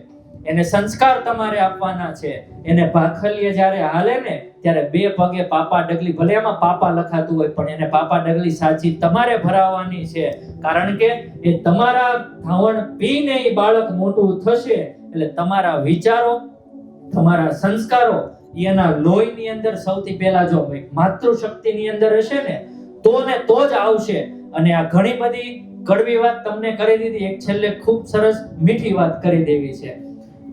એને સંસ્કાર તમારે આપવાના છે. એને ભાખલીએ જ્યારે હાલે ને ત્યારે બે પગે પાપા ડગલી, ભલે એમાં પાપા લખાતું હોય પણ એને પાપા ડગલી સાચી તમારે ભરાવવાની છે. કારણ કે એ તમારા ધાવણ પીને એ બાળક મોટું થશે. એટલે તમારા વિચારો, તમારા સંસ્કારો એના લોહીની અંદર સૌથી પહેલા જો માતૃશક્તિની અંદર હશે ને તો જ આવશે. અને આ ઘણી બધી કડવી વાત તમને કરી દીધી, એક છેલ્લે ખૂબ સરસ મીઠી વાત કરી દેવી છે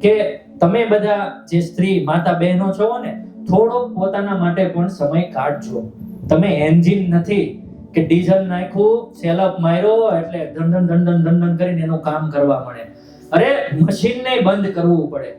કે તમે બધા જે સ્ત્રી માતા બહેનો છો ને, થોડો પોતાના માટે પણ સમય કાઢજો. તમે એન્જિન નથી કે ડીઝલ નાખ્યું, સેલઅપ માર્યો એટલે ધંધન ધંધન ધંધન કરીને એનું કામ કરવા મળે. અરે મશીનને બંધ કરવું પડે,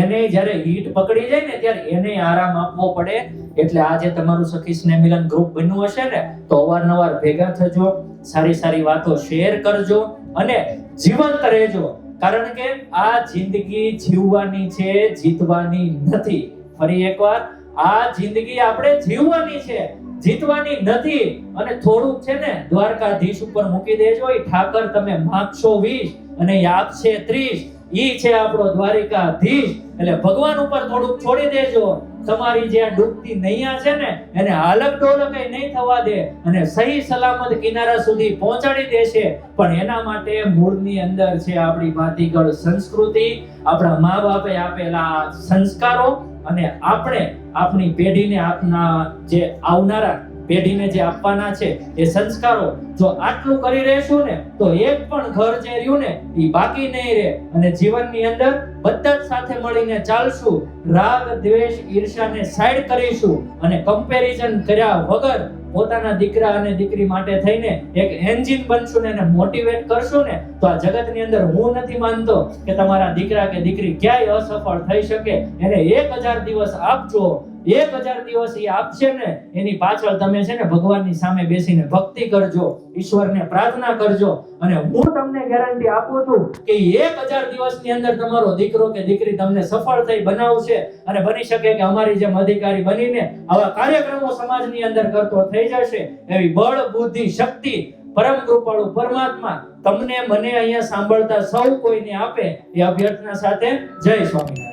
એને જ્યારે હીટ પકડી જાય ને ત્યારે એને આરામ આપવો પડે. એટલે આજે તમારું સખી સ્નેહ મિલન ગ્રુપ બન્યું હશે ને, તો અવારનવાર ભેગા થજો, સારી સારી વાતો શેર કરજો અને જીવંત રહેજો. કારણ કે આ જિંદગી જીવવાની છે, જીતવાની નથી. ફરી એકવાર, આ જિંદગી આપણે જીવવાની છે, જીતવાની નથી. અને થોડુંક છે ને દ્વારકાધીશ ઉપર મૂકી દેજો. એ ઠાકર તમે માગશો 20 અને એ આપશે 30. ઈ છે આપણો દ્વારિકાધીશ. એટલે ભગવાન ઉપર થોડુંક છોડી દેજો, તમારી જે આ ડૂબતી નૈયા છે ને એને હાલક ડોલક નહીં થવા દે અને સહી સલામત કિનારા સુધી પહોંચાડી દેશે. પણ એના માટે મૂળની અંદર છે આપણી ભાતીગળ સંસ્કૃતિ, આપણા મા બાપે આપેલા સંસ્કારો અને આપણે આપણી પેઢીને આપના જે આવનારા પેઢીને જે આપવાના છે એ સંસ્કારો જો આટલું કરી રહેશું ને તો એક પણ ઘર જે રહ્યું ને એ બાકી નહીં રહે અને જીવનની અંદર બધા જ સાથે મળીને ચાલશું, રાગ દ્વેષ ઈર્ષાને સાઈડ કરીશું અને કમ્પેરિઝન કર્યા વગર પોતાના દીકરા અને દીકરી માટે થઈને એક એન્જિન બનશું ને એને મોટિવેટ કરશું ને તો આ જગતની અંદર હું નથી માનતો કે તમારા દીકરા કે દીકરી ક્યાંય અસફળ થઈ શકે. એને 1000 દિવસ આપજો, 1000 દિવસ એ આપશે ને એની પાછળ તમે છે ને ભગવાનની સામે બેસીને ભક્તિ કરજો, ઈશ્વરને પ્રાર્થના કરજો અને હું તમને ગેરંટી આપું છું કે 1000 દિવસની અંદર તમારો દીકરો કે દીકરી તમને સફળ થઈ બનાવશે અને બની શકે કે અમારી જેમ અધિકારી બનીને આવા કાર્યક્રમો સમાજની અંદર કરતો થઈ જશે. એવી બળ બુદ્ધિ શક્તિ પરમ કૃપાળુ પરમાત્મા તમને મને અહીંયા સાંભળતા સૌ કોઈને આપે એ અભ્યર્થના સાથે જય સ્વામિનારાયણ.